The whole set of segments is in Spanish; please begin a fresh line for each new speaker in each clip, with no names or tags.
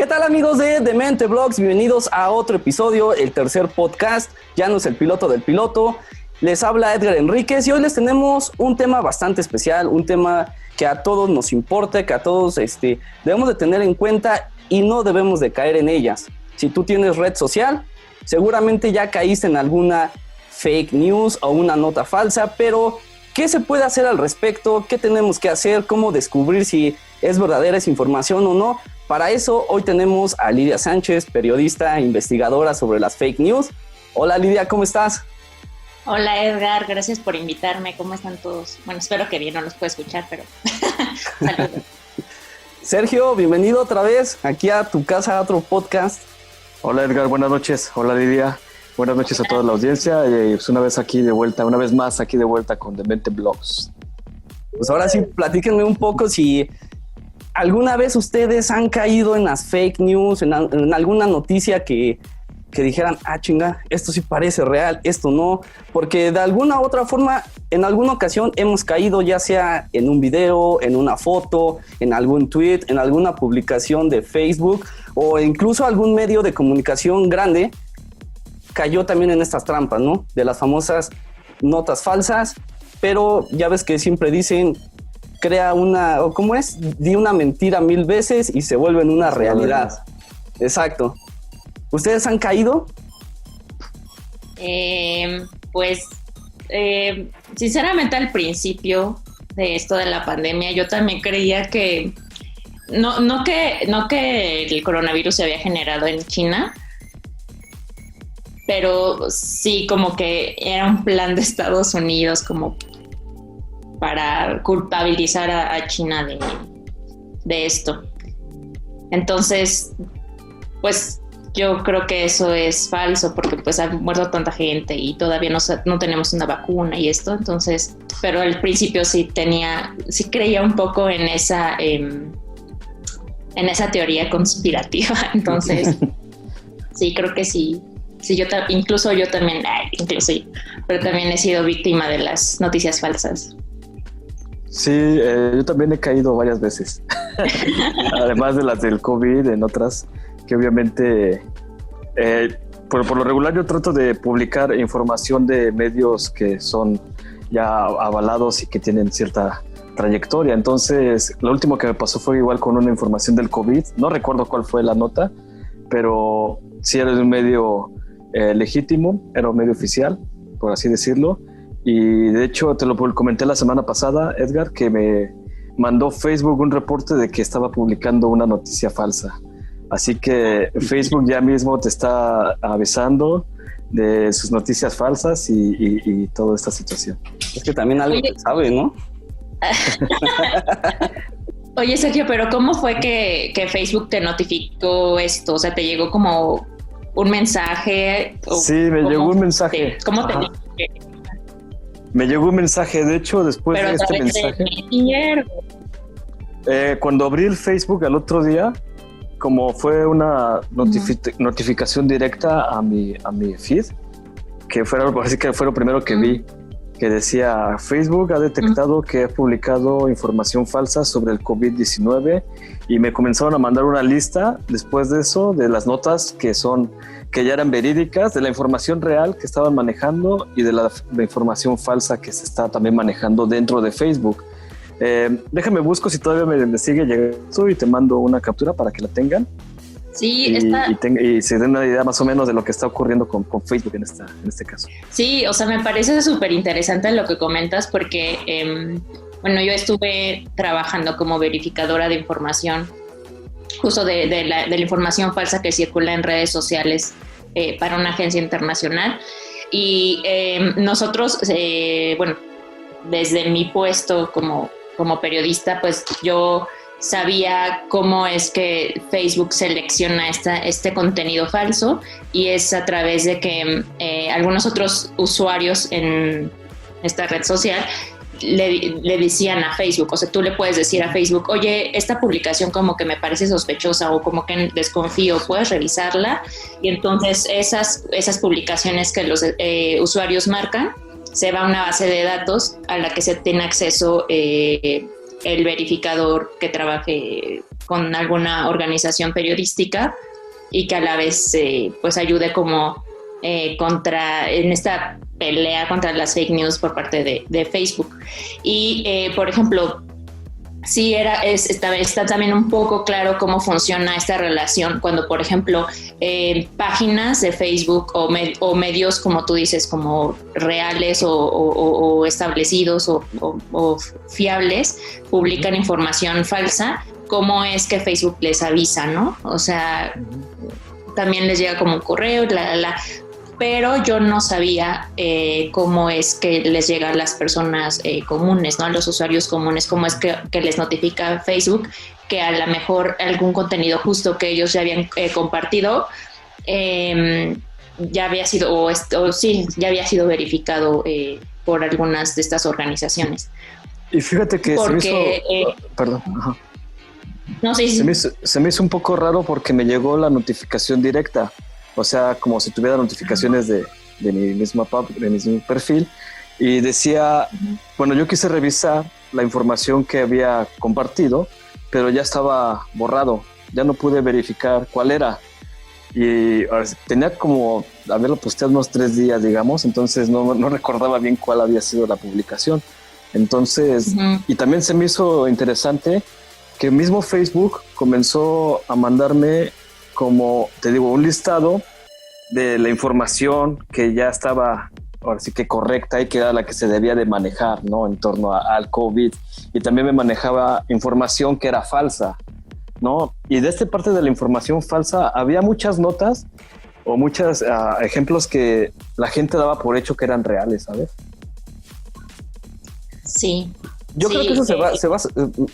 ¿Qué tal, amigos de Demente Vlogs? Bienvenidos a otro episodio, el tercer podcast. Ya no es el piloto del piloto. Les habla Edgar Enríquez y hoy les tenemos un tema bastante especial, un tema que a todos nos importa, que a todos debemos de tener en cuenta y no debemos de caer en ellas. Si tú tienes red social, seguramente ya caíste en alguna fake news o una nota falsa, pero ¿qué se puede hacer al respecto? ¿Qué tenemos que hacer? ¿Cómo descubrir si es verdadera esa información o no? Para eso hoy tenemos a Lidia Sánchez, periodista e investigadora sobre las fake news. Hola Lidia, ¿cómo estás?
Hola Edgar, gracias por invitarme. ¿Cómo están todos? Bueno, espero que bien, no los puedo escuchar, pero saludos.
Sergio, bienvenido otra vez aquí a tu casa, a otro podcast.
Hola Edgar, buenas noches. Hola Lidia, buenas noches a toda la audiencia. Y pues una vez más aquí de vuelta con Demente Vlogs.
Pues ahora sí, platíquenme un poco si alguna vez ustedes han caído en las fake news, en alguna noticia que dijeran, chinga, esto sí parece real, esto no, porque de alguna u otra forma, en alguna ocasión hemos caído, ya sea en un video, en una foto, en algún tweet, en alguna publicación de Facebook o incluso algún medio de comunicación grande cayó también en estas trampas, ¿no? De las famosas notas falsas, pero ya ves que siempre dicen, di una mentira 1000 veces y se vuelve en una realidad. Exacto. ¿Ustedes han caído?
Sinceramente al principio de esto de la pandemia yo también creía que no que el coronavirus se había generado en China, pero sí como que era un plan de Estados Unidos como para culpabilizar a China de esto. Entonces, pues yo creo que eso es falso porque pues ha muerto tanta gente y todavía no tenemos una vacuna y esto, entonces, pero al principio sí creía un poco en esa teoría conspirativa, entonces sí, creo que sí, yo también, pero también he sido víctima de las noticias falsas.
Sí, yo también he caído varias veces, además de las del COVID, en otras que obviamente por lo regular yo trato de publicar información de medios que son ya avalados y que tienen cierta trayectoria. Entonces lo último que me pasó fue igual con una información del COVID, no recuerdo cuál fue la nota, pero sí era de un medio legítimo, era un medio oficial, por así decirlo, y de hecho te lo comenté la semana pasada, Edgar, que me mandó Facebook un reporte de que estaba publicando una noticia falsa. Así que Facebook ya mismo te está avisando de sus noticias falsas y toda esta situación.
Es que también algo que sabe, ¿no?
Oye, Sergio, pero ¿cómo fue que Facebook te notificó esto? O sea, ¿te llegó como un mensaje?
Sí, me llegó un mensaje.
¿Cómo te
dijo? Me llegó un mensaje, de hecho, después de este mensaje. Cuando abrí el Facebook al otro día, como fue una notificación directa a mi feed, así que fue lo primero que vi, que decía: Facebook ha detectado que he publicado información falsa sobre el COVID-19, y me comenzaron a mandar una lista después de eso de las notas que ya eran verídicas, de la información real que estaban manejando y de la información falsa que se está también manejando dentro de Facebook. Déjame busco si todavía me sigue llegando y te mando una captura para que la tengan.
Sí,
y se den una idea más o menos de lo que está ocurriendo con Facebook en este caso.
Sí, o sea, me parece súper interesante lo que comentas porque, yo estuve trabajando como verificadora de información, justo de la información falsa que circula en redes sociales para una agencia internacional. Y nosotros, desde mi puesto como periodista, pues yo sabía cómo es que Facebook selecciona este contenido falso, y es a través de que algunos otros usuarios en esta red social le decían a Facebook, o sea, tú le puedes decir a Facebook: oye, esta publicación como que me parece sospechosa o como que desconfío, ¿puedes revisarla? Y entonces esas publicaciones que los usuarios marcan, se va a una base de datos a la que se tiene acceso el verificador que trabaje con alguna organización periodística y que a la vez pues ayude como en esta pelea contra las fake news por parte de Facebook. Y por ejemplo, sí está también un poco claro cómo funciona esta relación cuando, por ejemplo, páginas de Facebook o medios, como tú dices, como reales o establecidos o fiables, publican información falsa, cómo es que Facebook les avisa, ¿no? O sea, también les llega como un correo, pero yo no sabía cómo es que les llega a las personas comunes, ¿no? A los usuarios comunes, cómo es que les notifica Facebook que a lo mejor algún contenido justo que ellos ya habían compartido ya había sido, ya había sido verificado por algunas de estas organizaciones.
Y fíjate que
porque,
perdón. Ajá.
No, sí.
Se me hizo un poco raro porque me llegó la notificación directa. O sea, como si tuviera notificaciones de mi mismo perfil. Y decía, bueno, yo quise revisar la información que había compartido, pero ya estaba borrado. Ya no pude verificar cuál era. Y tenía como haberlo posteado unos 3 días, digamos. Entonces no recordaba bien cuál había sido la publicación. Entonces, y también se me hizo interesante que mismo Facebook comenzó a mandarme, como te digo, un listado de la información que ya estaba, ahora sí que correcta y que era la que se debía de manejar, ¿no? En torno al COVID. Y también me manejaba información que era falsa, ¿no? Y de esta parte de la información falsa había muchas notas o muchos ejemplos que la gente daba por hecho que eran reales, ¿sabes?
Sí.
Yo creo que eso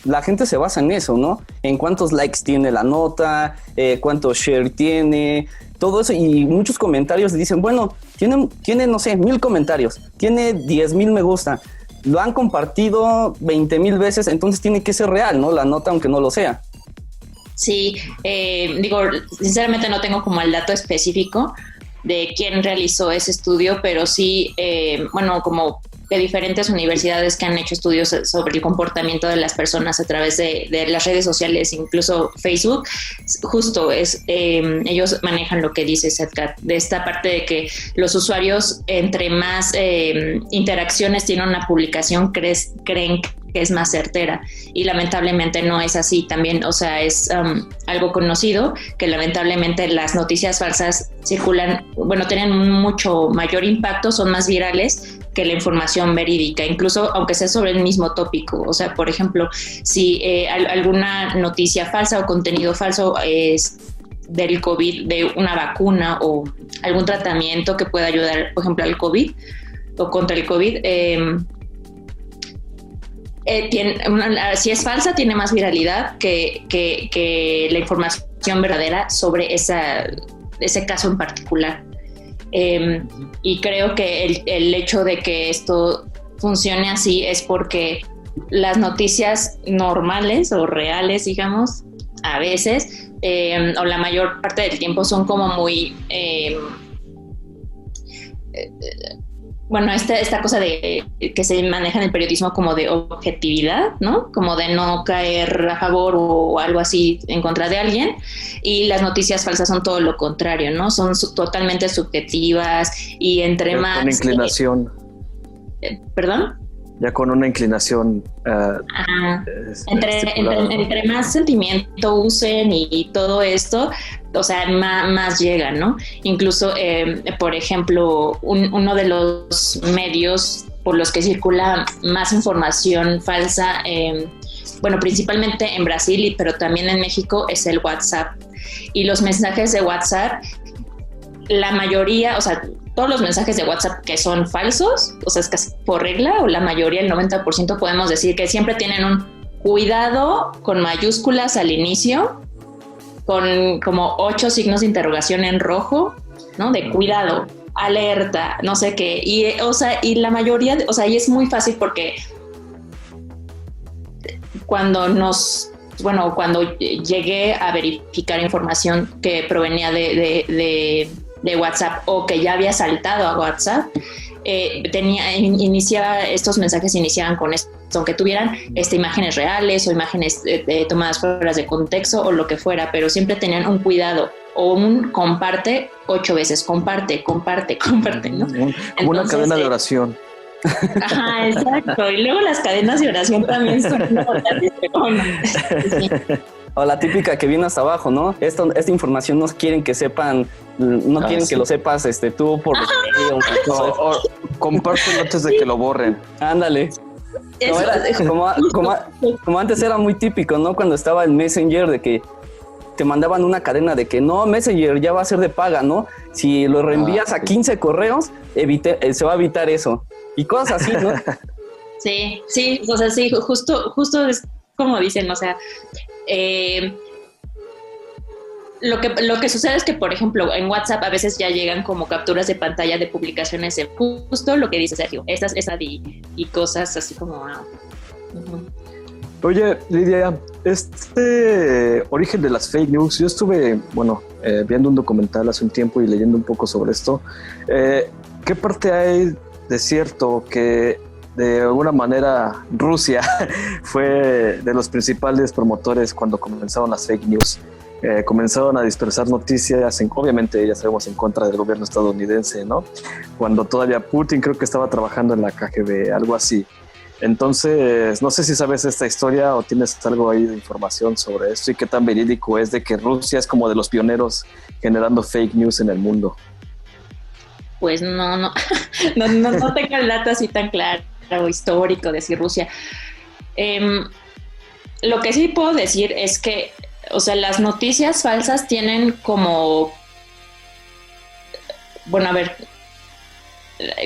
la gente se basa en eso, ¿no? En cuántos likes tiene la nota, cuánto share tiene, todo eso. Y muchos comentarios dicen, bueno, tiene no sé, 1,000 comentarios, tiene 10,000 me gusta, lo han compartido 20,000 veces, entonces tiene que ser real, ¿no? La nota, aunque no lo sea.
Sí, digo, sinceramente no tengo como el dato específico de quién realizó ese estudio, pero sí, bueno, como de diferentes universidades que han hecho estudios sobre el comportamiento de las personas a través de las redes sociales, incluso Facebook, justo ellos manejan lo que dice Setcat, de esta parte de que los usuarios, entre más interacciones tiene una publicación, creen que es más certera, y lamentablemente no es así también. O sea, es algo conocido que lamentablemente las noticias falsas circulan, bueno, tienen mucho mayor impacto, son más virales que la información verídica, incluso aunque sea sobre el mismo tópico. O sea, por ejemplo, si alguna noticia falsa o contenido falso es del COVID, de una vacuna o algún tratamiento que pueda ayudar, por ejemplo, al COVID o contra el COVID, si es falsa, tiene más viralidad que la información verdadera sobre ese caso en particular. Y creo que el hecho de que esto funcione así es porque las noticias normales o reales, digamos, a veces, o la mayor parte del tiempo, son como muy... bueno, esta cosa de que se maneja en el periodismo como de objetividad, ¿no? Como de no caer a favor o algo así en contra de alguien. Y las noticias falsas son todo lo contrario, ¿no? Son totalmente subjetivas y entre más...
Con inclinación.
¿Perdón?
Ya con una inclinación.
Entre más sentimiento usen y todo esto, o sea, más llega, ¿no? Incluso, por ejemplo, uno de los medios por los que circula más información falsa, bueno, principalmente en Brasil, pero también en México, es el WhatsApp. Y los mensajes de WhatsApp, la mayoría, o sea, todos los mensajes de WhatsApp que son falsos, o sea, es casi por regla, o la mayoría, el 90%, podemos decir que siempre tienen un cuidado con mayúsculas al inicio, con como 8 signos de interrogación en rojo, ¿no? De cuidado, alerta, no sé qué. Y, o sea, y la mayoría, o sea, y es muy fácil porque cuando llegué a verificar información que provenía de WhatsApp o que ya había saltado a WhatsApp, estos mensajes iniciaban con esto, aunque tuvieran imágenes reales o imágenes tomadas fuera de contexto o lo que fuera, pero siempre tenían un cuidado o un comparte 8 veces, comparte, ¿no?
Como una cadena de oración.
Ajá, exacto. Y luego las cadenas de oración también son importantes. Sí.
O la típica que viene hasta abajo, ¿no? Esta información no quieren que sepan, no quieren que lo sepas tú por
o compártelo antes de que lo borren.
Ándale. Como antes era muy típico, ¿no? Cuando estaba el Messenger, de que te mandaban una cadena de que no, Messenger ya va a ser de paga, ¿no? Si lo reenvías a 15 correos, se va a evitar eso. Y cosas así, ¿no?
Sí, o sea, sí, justo es como dicen, o sea, lo que sucede es que, por ejemplo, en WhatsApp a veces ya llegan como capturas de pantalla de publicaciones de justo lo que dice Sergio, estas y cosas así como... Uh-huh.
Oye, Lidia, origen de las fake news, yo estuve, viendo un documental hace un tiempo y leyendo un poco sobre esto. ¿Qué parte hay de cierto que de alguna manera Rusia fue de los principales promotores cuando comenzaron las fake news? Comenzaron a dispersar noticias, obviamente ya sabemos, en contra del gobierno estadounidense, ¿no? Cuando todavía Putin creo que estaba trabajando en la KGB, algo así. Entonces, no sé si sabes esta historia o tienes algo ahí de información sobre esto y qué tan verídico es de que Rusia es como de los pioneros generando fake news en el mundo.
Pues no tengo el dato así tan claro o histórico de si Rusia. Lo que sí puedo decir es que, o sea, las noticias falsas tienen como,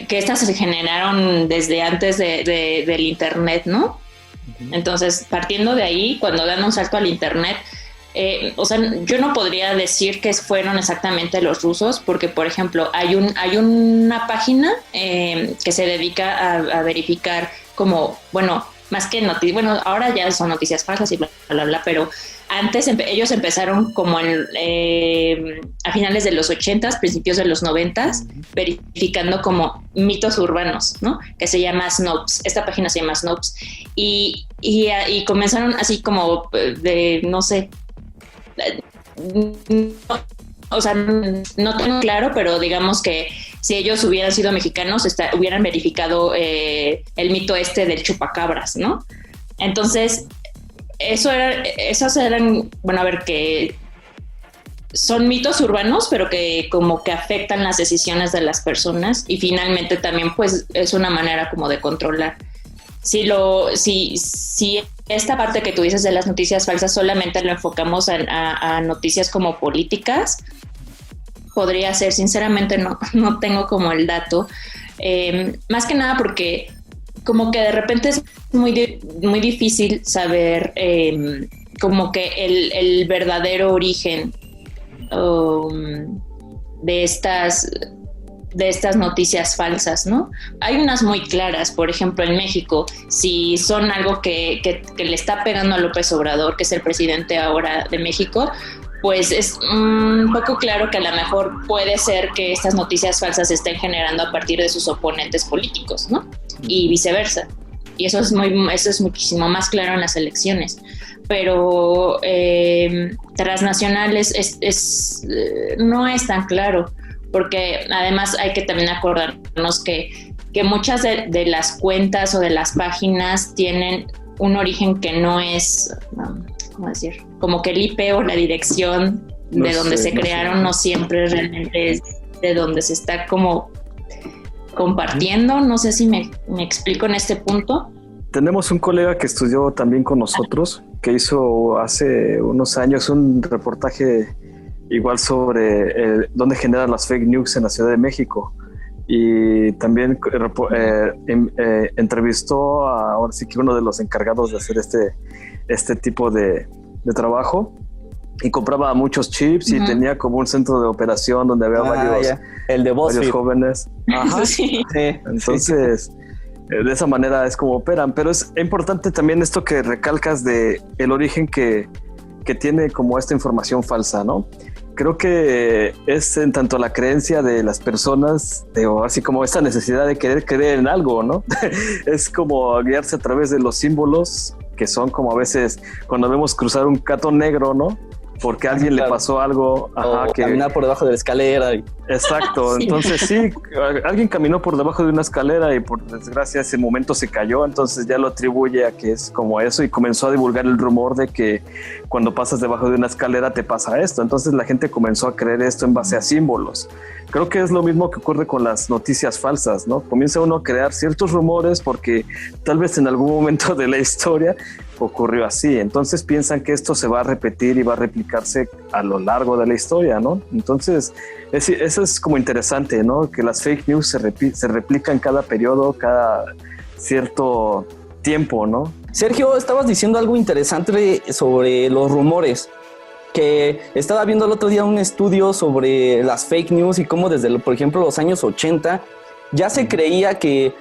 que estas se generaron desde antes del internet, ¿no? Uh-huh. Entonces, partiendo de ahí, cuando dan un salto al internet, o sea, yo no podría decir que fueron exactamente los rusos, porque, por ejemplo, hay una página que se dedica a verificar como, más que noticias, ahora ya son noticias falsas y bla, bla, bla, pero antes ellos empezaron como a finales de los 80s, principios de los 90s, verificando como mitos urbanos, ¿no? Que se llama Snopes. Esta página se llama Snopes. Y comenzaron así como de, no sé, o sea, no tengo claro, pero digamos que si ellos hubieran sido mexicanos, hubieran verificado el mito del chupacabras, ¿no? Entonces, esos eran, que son mitos urbanos, pero que como que afectan las decisiones de las personas y finalmente también pues es una manera como de controlar. Si esta parte que tú dices de las noticias falsas solamente lo enfocamos a noticias como políticas, podría ser, sinceramente no tengo como el dato, más que nada porque como que de repente es muy, muy difícil saber como que el verdadero origen de estas noticias falsas, ¿no? Hay unas muy claras, por ejemplo, en México, si son algo que le está pegando a López Obrador, que es el presidente ahora de México, pues es un poco claro que a lo mejor puede ser que estas noticias falsas se estén generando a partir de sus oponentes políticos, ¿no? Y viceversa. Y eso es muchísimo más claro en las elecciones. Pero transnacionales no es tan claro, porque además hay que también acordarnos que muchas de las cuentas o de las páginas tienen un origen que no es, ¿cómo decir? Como que el IP o la dirección de donde se crearon no siempre realmente es de donde se está como compartiendo. No sé si me explico en este punto.
Tenemos un colega que estudió también con nosotros, que hizo hace unos años un reportaje igual sobre dónde generan las fake news en la Ciudad de México. Y también entrevistó a ahora sí que uno de los encargados de hacer este tipo de trabajo, y compraba muchos chips y tenía como un centro de operación donde había
el de
varios jóvenes. Ajá.
Sí.
Entonces, de esa manera es como operan. Pero es importante también esto que recalcas de el origen que tiene como esta información falsa, ¿no? creo que es en tanto la creencia de las personas, así como esta necesidad de querer creer en algo, ¿no? Es como guiarse a través de los símbolos, que son como a veces cuando vemos cruzar un gato negro, ¿no? Porque a alguien le pasó algo.
Ajá, que caminar por debajo de la escalera.
Exacto, sí. Entonces sí, alguien caminó por debajo de una escalera y por desgracia ese momento se cayó, entonces ya lo atribuye a que es como eso y comenzó a divulgar el rumor de que cuando pasas debajo de una escalera te pasa esto. Entonces la gente comenzó a creer esto en base a símbolos. Creo que es lo mismo que ocurre con las noticias falsas, ¿no? Comienza uno a crear ciertos rumores porque tal vez en algún momento de la historia ocurrió así. Entonces piensan que esto se va a repetir y va a replicarse a lo largo de la historia, ¿no? Entonces eso es como interesante, ¿no? Que las fake news se replican cada periodo, cada cierto tiempo, ¿no?
Sergio, estabas diciendo algo interesante sobre los rumores, que estaba viendo el otro día un estudio sobre las fake news y cómo desde, por ejemplo, los años 80 ya se creía que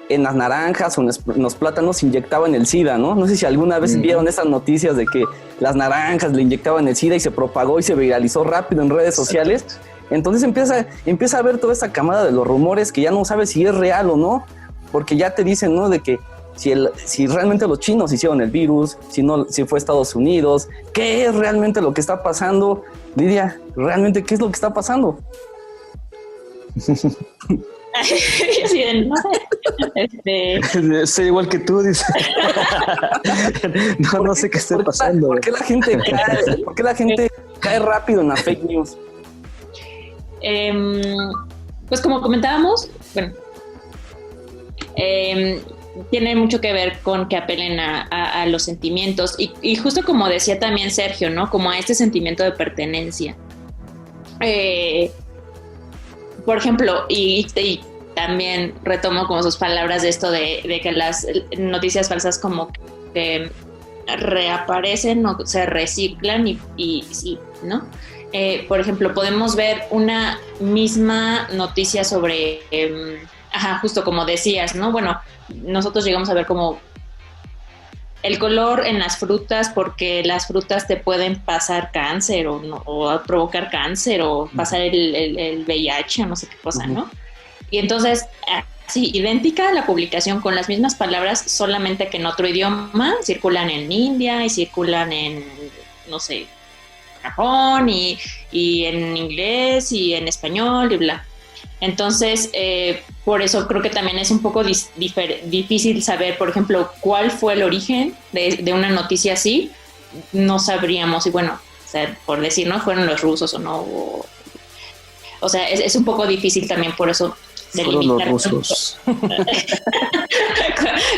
en las naranjas o en los plátanos inyectaban el SIDA, ¿no? No sé si alguna vez vieron esas noticias de que las naranjas le inyectaban el SIDA y se propagó y se viralizó rápido en redes sociales. Entonces empieza a ver toda esta camada de los rumores que ya no sabes si es real o no, porque ya te dicen, ¿no? De que si realmente los chinos hicieron el virus, si fue Estados Unidos, ¿qué es realmente lo que está pasando? Lidia, ¿realmente qué es lo que está pasando?
Sí, ¿no?
Soy igual que tú, dice. No sé qué está pasando.
¿Por qué la gente cae rápido en la fake news?
Pues como comentábamos, bueno, tiene mucho que ver con que apelen a los sentimientos y justo como decía también Sergio, ¿no? Como a este sentimiento de pertenencia. Por ejemplo, y también retomo como sus palabras de esto de que las noticias falsas como que reaparecen o se reciclan y sí, ¿no? Por ejemplo, podemos ver una misma noticia sobre, justo como decías, ¿no? Bueno, nosotros llegamos a ver como el color en las frutas porque las frutas te pueden pasar cáncer o provocar cáncer o pasar el VIH o no sé qué cosa, ¿no? Y entonces, sí, idéntica la publicación con las mismas palabras, solamente que en otro idioma, circulan en India y circulan en, no sé, Japón y en inglés y en español y bla. Entonces, por eso creo que también es un poco difícil saber, por ejemplo, cuál fue el origen de una noticia así. No sabríamos, y bueno, o sea, por decir, ¿no? Fueron los rusos o no. O sea, es un poco difícil también por eso delimitar.
Fueron los rusos.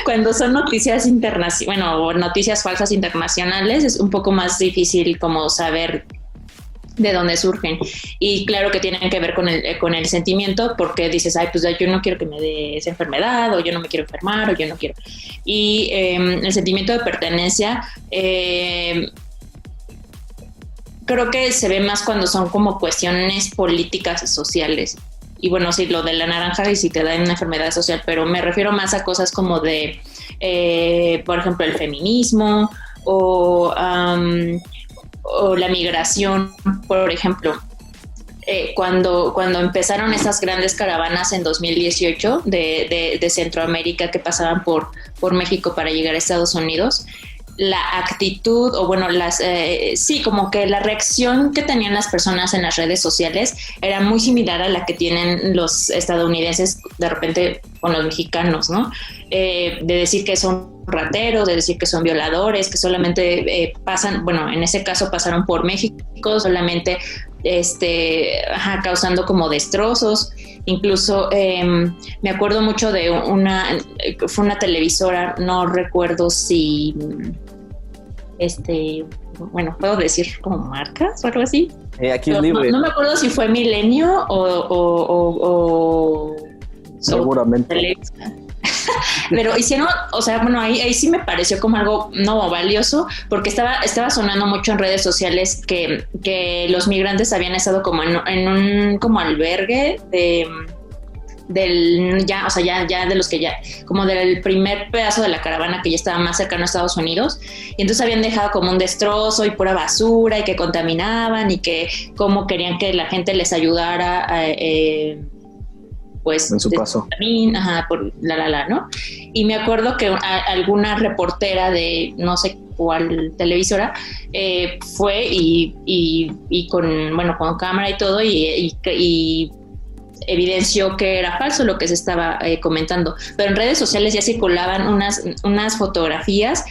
Cuando son noticias internacionales, bueno, o noticias falsas internacionales, es un poco más difícil como saber de dónde surgen. Y claro que tienen que ver con el sentimiento, porque dices, ay, pues yo no quiero que me dé esa enfermedad, o yo no me quiero enfermar, o yo no quiero. Y el sentimiento de pertenencia, creo que se ve más cuando son como cuestiones políticas y sociales. Y bueno, sí, lo de la naranja y si te da una enfermedad social, pero me refiero más a cosas como de, por ejemplo, el feminismo o la migración, por ejemplo. Cuando empezaron esas grandes caravanas en 2018 de Centroamérica que pasaban por México para llegar a Estados Unidos, la actitud, o bueno, como que la reacción que tenían las personas en las redes sociales era muy similar a la que tienen los estadounidenses de repente con los mexicanos, ¿no? De decir que son rateros, de decir que son violadores, que solamente pasan, bueno, en ese caso pasaron por México, solamente causando como destrozos. Incluso me acuerdo mucho de fue una televisora, no recuerdo si bueno, puedo decir como marcas o algo así.
Aquí es libre.
No me acuerdo si fue Milenio o
seguramente.
Pero hicieron, o sea, bueno, ahí sí me pareció como algo no valioso, porque estaba sonando mucho en redes sociales que los migrantes habían estado como en un como albergue ya de los que ya, como del primer pedazo de la caravana que ya estaba más cercano a Estados Unidos, y entonces habían dejado como un destrozo y pura basura y que contaminaban y que cómo querían que la gente les ayudara pues
en su paso.
Por ¿no? Y me acuerdo que alguna reportera de no sé cuál televisora fue y con cámara y todo y evidenció que era falso lo que se estaba comentando, pero en redes sociales ya circulaban unas fotografías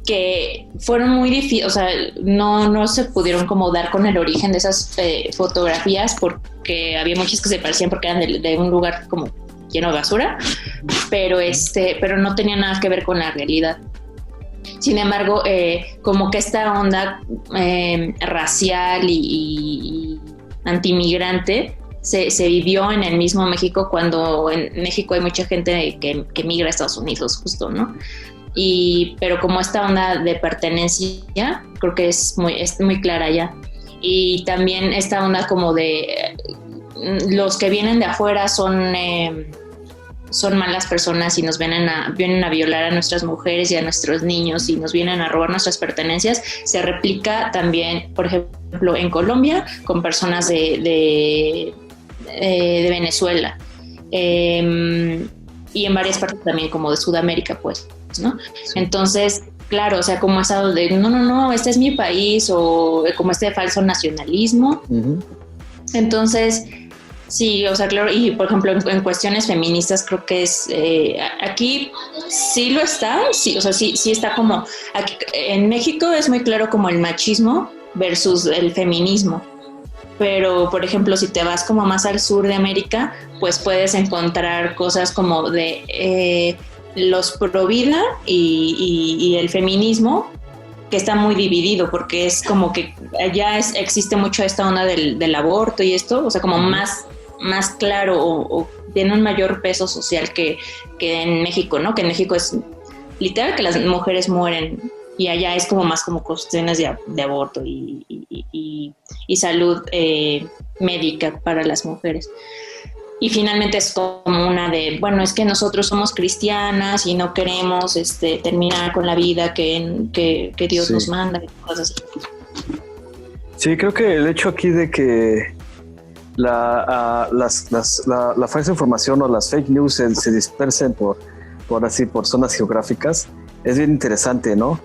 que fueron muy difíciles, o sea, no se pudieron como dar con el origen de esas fotografías porque había muchas que se parecían porque eran de un lugar como lleno de basura, pero no tenía nada que ver con la realidad. Sin embargo, como que esta onda racial y antimigrante se vivió en el mismo México, cuando en México hay mucha gente que migra a Estados Unidos justo, ¿no? Pero como esta onda de pertenencia, creo que es muy clara ya. Y también esta onda como de los que vienen de afuera son malas personas y nos vienen a violar a nuestras mujeres y a nuestros niños y nos vienen a robar nuestras pertenencias, se replica también, por ejemplo, en Colombia con personas de Venezuela y en varias partes también como de Sudamérica, pues, ¿no? Sí. Entonces, claro, o sea, como esa de no, este es mi país, o como este falso nacionalismo. Uh-huh. Entonces, sí, o sea, claro, y por ejemplo, en cuestiones feministas creo que es, aquí sí lo está, sí, o sea, sí está como, aquí, en México es muy claro como el machismo versus el feminismo. Pero, por ejemplo, si te vas como más al sur de América, pues puedes encontrar cosas como de los pro vida y el feminismo, que está muy dividido, porque es como que allá existe mucho esta onda del aborto y esto, o sea, como más claro o tiene un mayor peso social que en México, ¿no? Que en México es literal que las mujeres mueren, y allá es como más como cuestiones de aborto y salud médica para las mujeres. Y finalmente es como una de, bueno, es que nosotros somos cristianas y no queremos terminar con la vida que Dios nos manda y cosas así.
Sí, creo que el hecho aquí de que la falsa información o las fake news se dispersen por zonas geográficas es bien interesante, ¿no?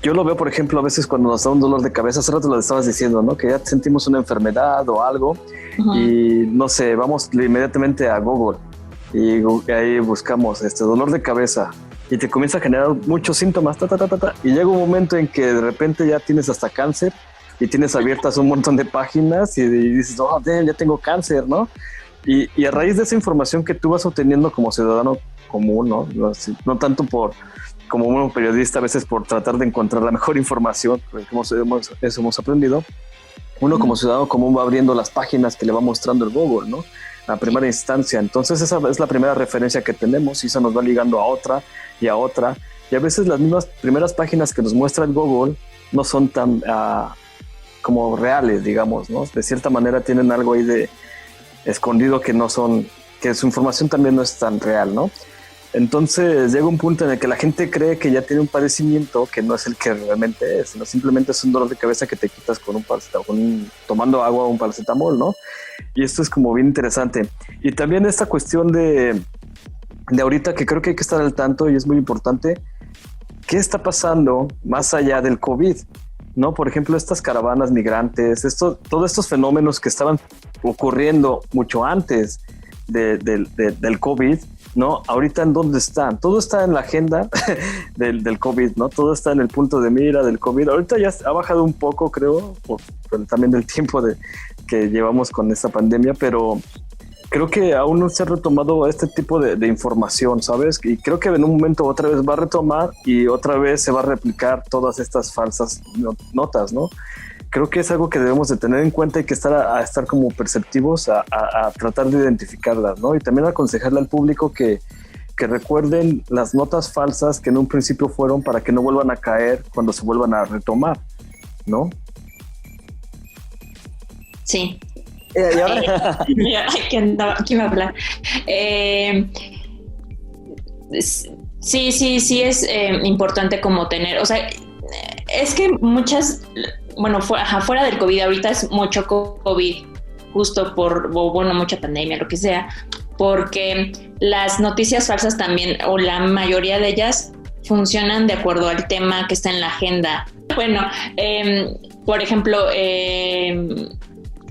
Yo lo veo, por ejemplo, a veces cuando nos da un dolor de cabeza, hace rato lo estabas diciendo, ¿no? Que ya sentimos una enfermedad o algo, uh-huh, y no sé, vamos inmediatamente a Google y ahí buscamos dolor de cabeza y te comienza a generar muchos síntomas, y llega un momento en que de repente ya tienes hasta cáncer y tienes abiertas un montón de páginas y dices, oh, damn, ya tengo cáncer, ¿no? Y a raíz de esa información que tú vas obteniendo como ciudadano común, ¿no? No tanto como un periodista, a veces por tratar de encontrar la mejor información, eso hemos aprendido. Uno como ciudadano común va abriendo las páginas que le va mostrando el Google, ¿no? La primera instancia. Entonces esa es la primera referencia que tenemos y eso nos va ligando a otra y a otra. Y a veces las mismas primeras páginas que nos muestra el Google no son tan como reales, digamos, ¿no? De cierta manera tienen algo ahí de escondido que su información también no es tan real, ¿no? Entonces llega un punto en el que la gente cree que ya tiene un padecimiento que no es el que realmente es, sino simplemente es un dolor de cabeza que te quitas con un paracetamol, tomando agua o un paracetamol, ¿no? Y esto es como bien interesante. Y también esta cuestión de ahorita, que creo que hay que estar al tanto y es muy importante, ¿qué está pasando más allá del COVID? ¿No? Por ejemplo, estas caravanas migrantes, todos estos fenómenos que estaban ocurriendo mucho antes del COVID, ¿no? Ahorita, ¿en dónde están? Todo está en la agenda del COVID, ¿no? Todo está en el punto de mira del COVID. Ahorita ya ha bajado un poco, creo, por también del tiempo que llevamos con esta pandemia, pero creo que aún no se ha retomado este tipo de información, ¿sabes? Y creo que en un momento otra vez va a retomar y otra vez se va a replicar todas estas falsas notas, ¿no? Creo que es algo que debemos de tener en cuenta y que estar como perceptivos a tratar de identificarlas, ¿no? Y también aconsejarle al público que recuerden las notas falsas que en un principio fueron para que no vuelvan a caer cuando se vuelvan a retomar, ¿no?
Sí,
¿Y ahora?
¿Quién va a hablar? Sí es importante como tener, o sea, es que muchas, bueno, fuera del COVID, ahorita es mucho COVID, justo mucha pandemia, lo que sea, porque las noticias falsas también, o la mayoría de ellas, funcionan de acuerdo al tema que está en la agenda. Bueno, por ejemplo,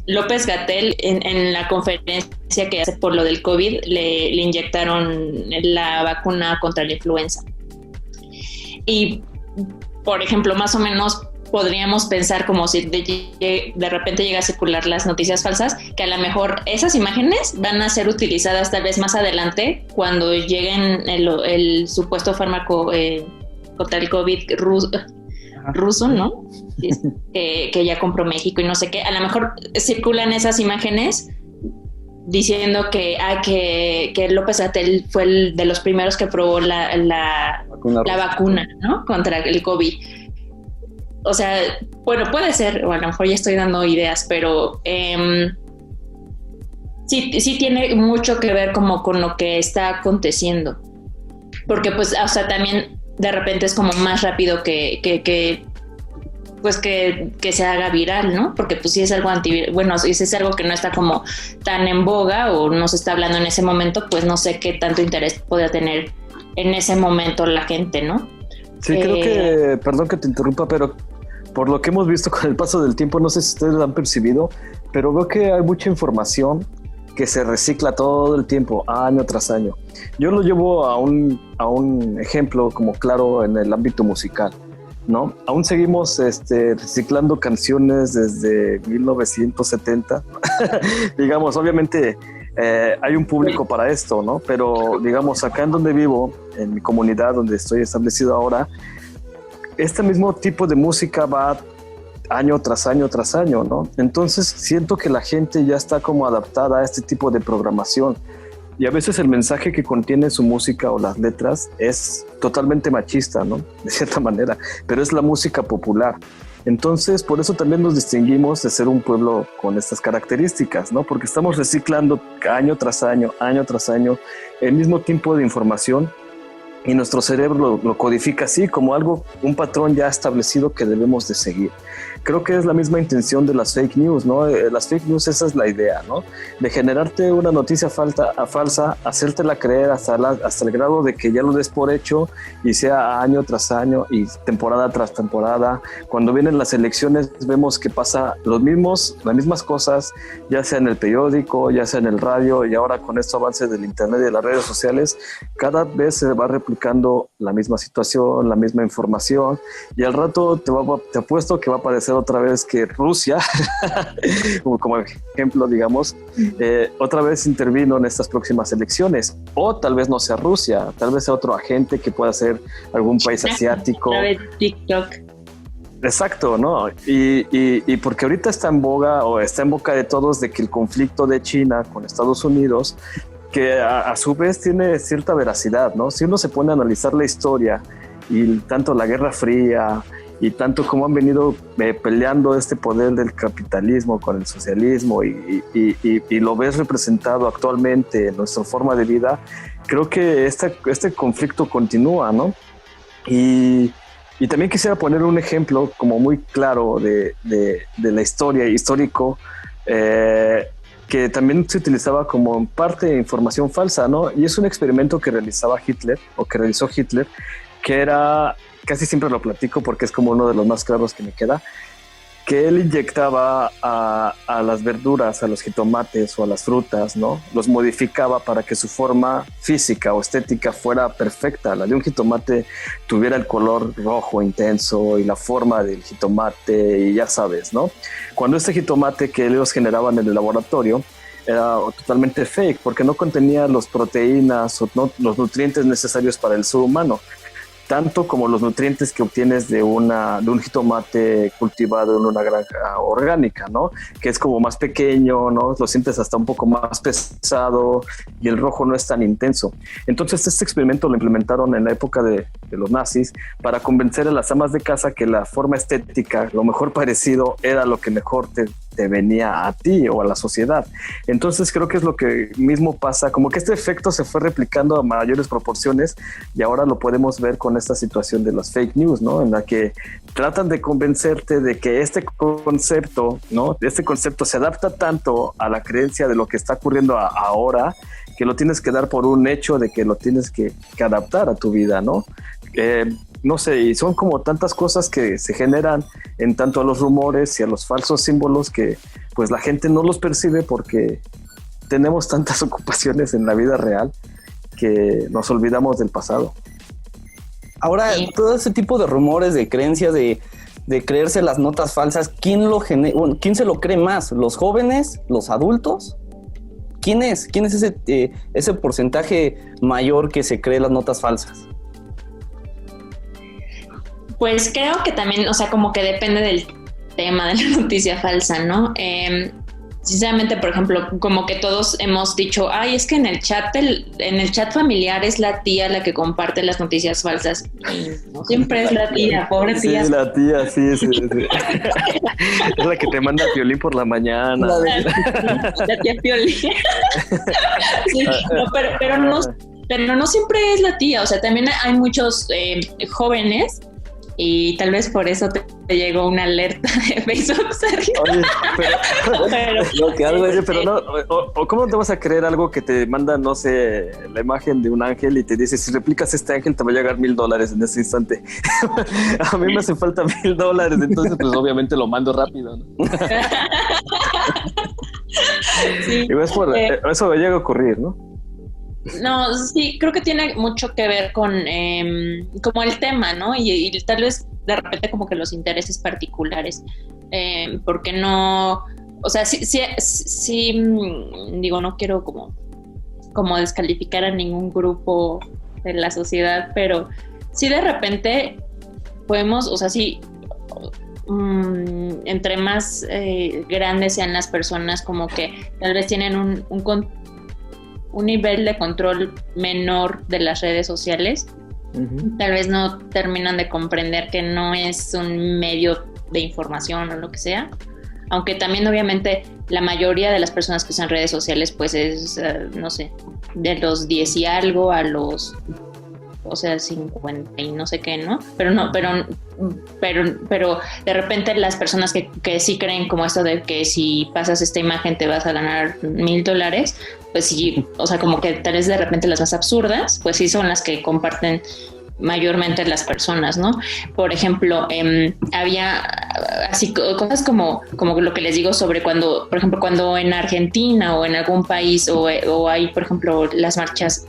López-Gatell en la conferencia que hace por lo del COVID le inyectaron la vacuna contra la influenza. Y, por ejemplo, más o menos podríamos pensar como si de repente llega a circular las noticias falsas, que a lo mejor esas imágenes van a ser utilizadas tal vez más adelante cuando lleguen el supuesto fármaco contra el COVID ruso, ¿no? Que ya compró México y no sé qué. A lo mejor circulan esas imágenes diciendo que López-Gatell fue de los primeros que probó la vacuna, ¿no? Contra el COVID. O sea, bueno, puede ser, o a lo mejor ya estoy dando ideas, pero sí tiene mucho que ver como con lo que está aconteciendo. Porque pues, o sea, también de repente es como más rápido que se haga viral, ¿no? Porque pues si es algo si es algo que no está como tan en boga o no se está hablando en ese momento, pues no sé qué tanto interés podría tener en ese momento la gente, ¿no?
Sí, creo que, perdón que te interrumpa, pero por lo que hemos visto con el paso del tiempo, no sé si ustedes lo han percibido, pero veo que hay mucha información que se recicla todo el tiempo, año tras año. Yo lo llevo a un ejemplo como claro en el ámbito musical, ¿no? Aún seguimos reciclando canciones desde 1970. Digamos, obviamente hay un público para esto, ¿no? Pero digamos, acá en donde vivo, en mi comunidad donde estoy establecido ahora, este mismo tipo de música va año tras año tras año, ¿no? Entonces siento que la gente ya está como adaptada a este tipo de programación. Y a veces el mensaje que contiene su música o las letras es totalmente machista, ¿no? De cierta manera, pero es la música popular. Entonces, por eso también nos distinguimos de ser un pueblo con estas características, ¿no? Porque estamos reciclando año tras año el mismo tipo de información y nuestro cerebro lo codifica así como algo, un patrón ya establecido que debemos de seguir. Creo que es la misma intención de las fake news, ¿no? Las fake news, esa es la idea, ¿no? De generarte una noticia falsa, hacértela creer hasta el grado de que ya lo des por hecho y sea año tras año y temporada tras temporada. Cuando vienen las elecciones vemos que pasa las mismas cosas, ya sea en el periódico, ya sea en el radio, y ahora con estos avances del internet y de las redes sociales, cada vez se va replicando la misma situación, la misma información, y al rato te apuesto que va a aparecer otra vez que Rusia, como ejemplo, digamos, otra vez intervino en estas próximas elecciones, o tal vez no sea Rusia, tal vez sea otro agente que pueda ser algún país asiático.
Otra vez TikTok.
Exacto, ¿no? Y porque ahorita está en boga o está en boca de todos de que el conflicto de China con Estados Unidos, que a su vez tiene cierta veracidad, ¿no? Si uno se pone a analizar la historia y tanto la Guerra Fría y tanto como han venido peleando este poder del capitalismo con el socialismo y lo ves representado actualmente en nuestra forma de vida, creo que este conflicto continúa, ¿no? Y también quisiera poner un ejemplo como muy claro de la historia histórico, que también se utilizaba como parte de información falsa, ¿no? Y es un experimento que realizó Hitler, que era, casi siempre lo platico porque es como uno de los más claros que me queda, que él inyectaba a las verduras, a los jitomates o a las frutas, ¿no? Los modificaba para que su forma física o estética fuera perfecta. La de un jitomate tuviera el color rojo intenso y la forma del jitomate y ya sabes, ¿no? Cuando este jitomate que ellos generaban en el laboratorio era totalmente fake porque no contenía las proteínas o los nutrientes necesarios para el ser humano, tanto como los nutrientes que obtienes de un jitomate cultivado en una granja orgánica, ¿no? Que es como más pequeño, ¿no? Lo sientes hasta un poco más pesado y el rojo no es tan intenso. Entonces este experimento lo implementaron en la época de los nazis para convencer a las amas de casa que la forma estética, lo mejor parecido, era lo que mejor te te venía a ti o a la sociedad. Entonces creo que es lo que mismo pasa, como que este efecto se fue replicando a mayores proporciones y ahora lo podemos ver con esta situación de las fake news, ¿no? En la que tratan de convencerte de que este concepto, ¿no? Este concepto se adapta tanto a la creencia de lo que está ocurriendo ahora, que lo tienes que dar por un hecho de que lo tienes que adaptar a tu vida, ¿no? No sé, y son como tantas cosas que se generan en tanto a los rumores y a los falsos símbolos que pues la gente no los percibe porque tenemos tantas ocupaciones en la vida real que nos olvidamos del pasado.
Ahora, todo ese tipo de rumores, de creencias, de creerse las notas falsas, ¿quién quién se lo cree más? ¿Los jóvenes? ¿Los adultos? ¿Quién es? ¿Quién es ese porcentaje mayor que se cree las notas falsas?
Pues creo que también, o sea, como que depende del tema de la noticia falsa, ¿no? Sinceramente, por ejemplo, como que todos hemos dicho, ay, es que en el chat familiar es la tía la que comparte las noticias falsas. Y no siempre es la tía, pobre tía.
Sí, la tía, sí. Es la que te manda Piolín por la mañana.
La tía Piolín. Sí, no, pero no siempre es la tía, o sea, también hay muchos jóvenes. Y tal vez por eso te llegó una alerta de Facebook, Sergio.
Oye, pero no, ¿cómo te vas a creer algo que te manda, no sé, la imagen de un ángel y te dice, si replicas este ángel te va a llegar $1,000 en ese instante? A mí me hace falta $1,000, entonces pues obviamente lo mando rápido, ¿no?
Sí,
y eso llega a ocurrir, ¿no?
No, sí, creo que tiene mucho que ver con como el tema, ¿no? Y tal vez de repente como que los intereses particulares, porque no, o sea, sí, digo, no quiero como descalificar a ningún grupo de la sociedad, pero sí de repente podemos, o sea, sí, entre más grandes sean las personas, como que tal vez tienen un nivel de control menor de las redes sociales, tal vez no terminan de comprender que no es un medio de información o lo que sea, aunque también obviamente la mayoría de las personas que usan redes sociales pues es, no sé, de los 10 y algo a los, o sea, 50 y no sé qué, ¿no? Pero de repente las personas que sí creen como esto de que si pasas esta imagen te vas a ganar $1,000, pues sí, o sea, como que tal vez de repente las más absurdas, pues sí son las que comparten mayormente las personas, ¿no? Por ejemplo, había así cosas como lo que les digo sobre cuando, por ejemplo, cuando en Argentina o en algún país o hay, por ejemplo, las marchas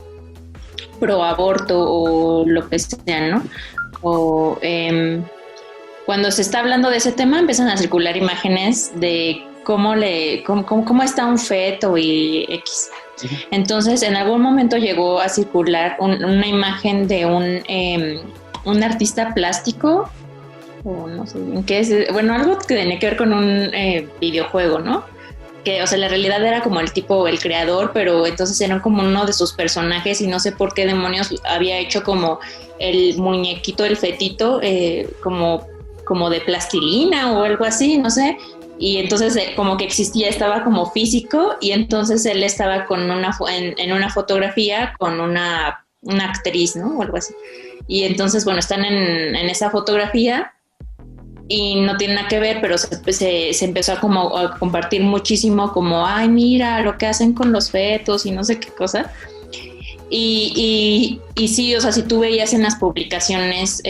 pro aborto o lo que sea, ¿no? O cuando se está hablando de ese tema empiezan a circular imágenes de cómo está un feto y X. Entonces en algún momento llegó a circular una imagen de un artista plástico o no sé bien qué es, bueno, algo que tenía que ver con un videojuego, ¿no? Que, o sea, la realidad era como el tipo, el creador, pero entonces era como uno de sus personajes y no sé por qué demonios había hecho como el muñequito, el fetito, como de plastilina o algo así, no sé. Y entonces como que estaba como físico y entonces él estaba con en una fotografía con una actriz, ¿no? O algo así. Y entonces, bueno, están en esa fotografía y no tiene nada que ver, pero se empezó a compartir muchísimo como, ay, mira lo que hacen con los fetos y no sé qué cosa. Y sí, o sea, si tú veías en las publicaciones,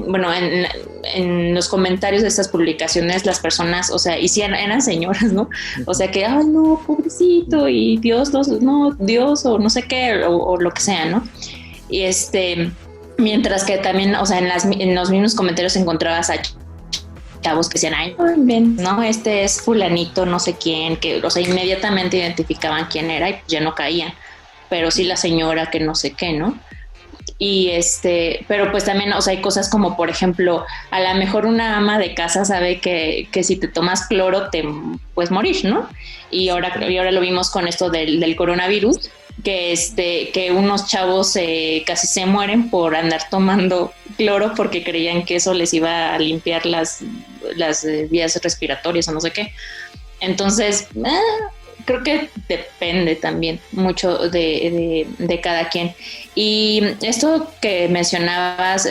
bueno, en los comentarios de estas publicaciones, las personas, o sea, y sí eran señoras, ¿no? O sea, que, ay, no, pobrecito, y Dios, o no sé qué, o lo que sea, ¿no? Y mientras que también, o sea, en los mismos comentarios encontrabas a chavos que decían, ay, no, este es fulanito, no sé quién, que, o sea, inmediatamente identificaban quién era y pues ya no caían, pero sí la señora que no sé qué, ¿no? Y pero pues también, o sea, hay cosas como, por ejemplo, a lo mejor una ama de casa sabe que si te tomas cloro te puedes morir, ¿no? Y ahora lo vimos con esto del coronavirus, que unos chavos casi se mueren por andar tomando cloro porque creían que eso les iba a limpiar las vías respiratorias o no sé qué. Entonces, creo que depende también mucho de cada quien. Y esto que mencionabas,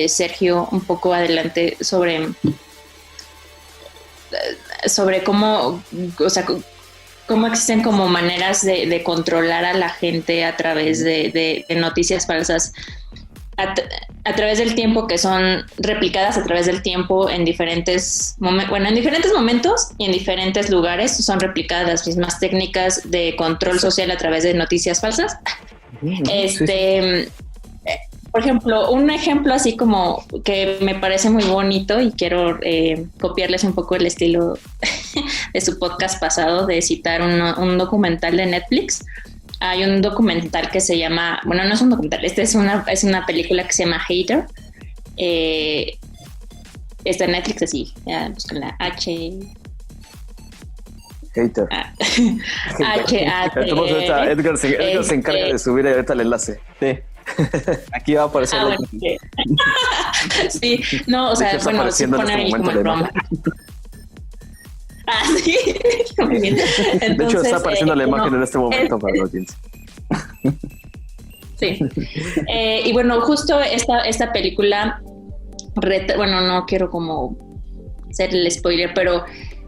Sergio, un poco adelante sobre cómo, o sea, cómo existen como maneras de controlar a la gente a través de noticias falsas, a través del tiempo, que son replicadas a través del tiempo en diferentes momentos y en diferentes lugares. Son replicadas las mismas técnicas de control social a través de noticias falsas. Por ejemplo, un ejemplo así como que me parece muy bonito, y quiero copiarles un poco el estilo de su podcast pasado, de citar un documental de Netflix. Hay un documental que se llama, bueno, no es un documental, es una película que se llama Hater. Está en Netflix, así, buscan la H.
Hater.
H-A-T-R.
Edgar se encarga de subir ahorita el enlace.
Sí. Aquí va a aparecer.
Sí, no, o sea, bueno, se pone ahí como el broma. Sí, muy bien. Entonces,
de hecho, está apareciendo la imagen en este momento para la audiencia.
Sí. Y bueno, justo esta película, bueno, no quiero como hacer el spoiler, pero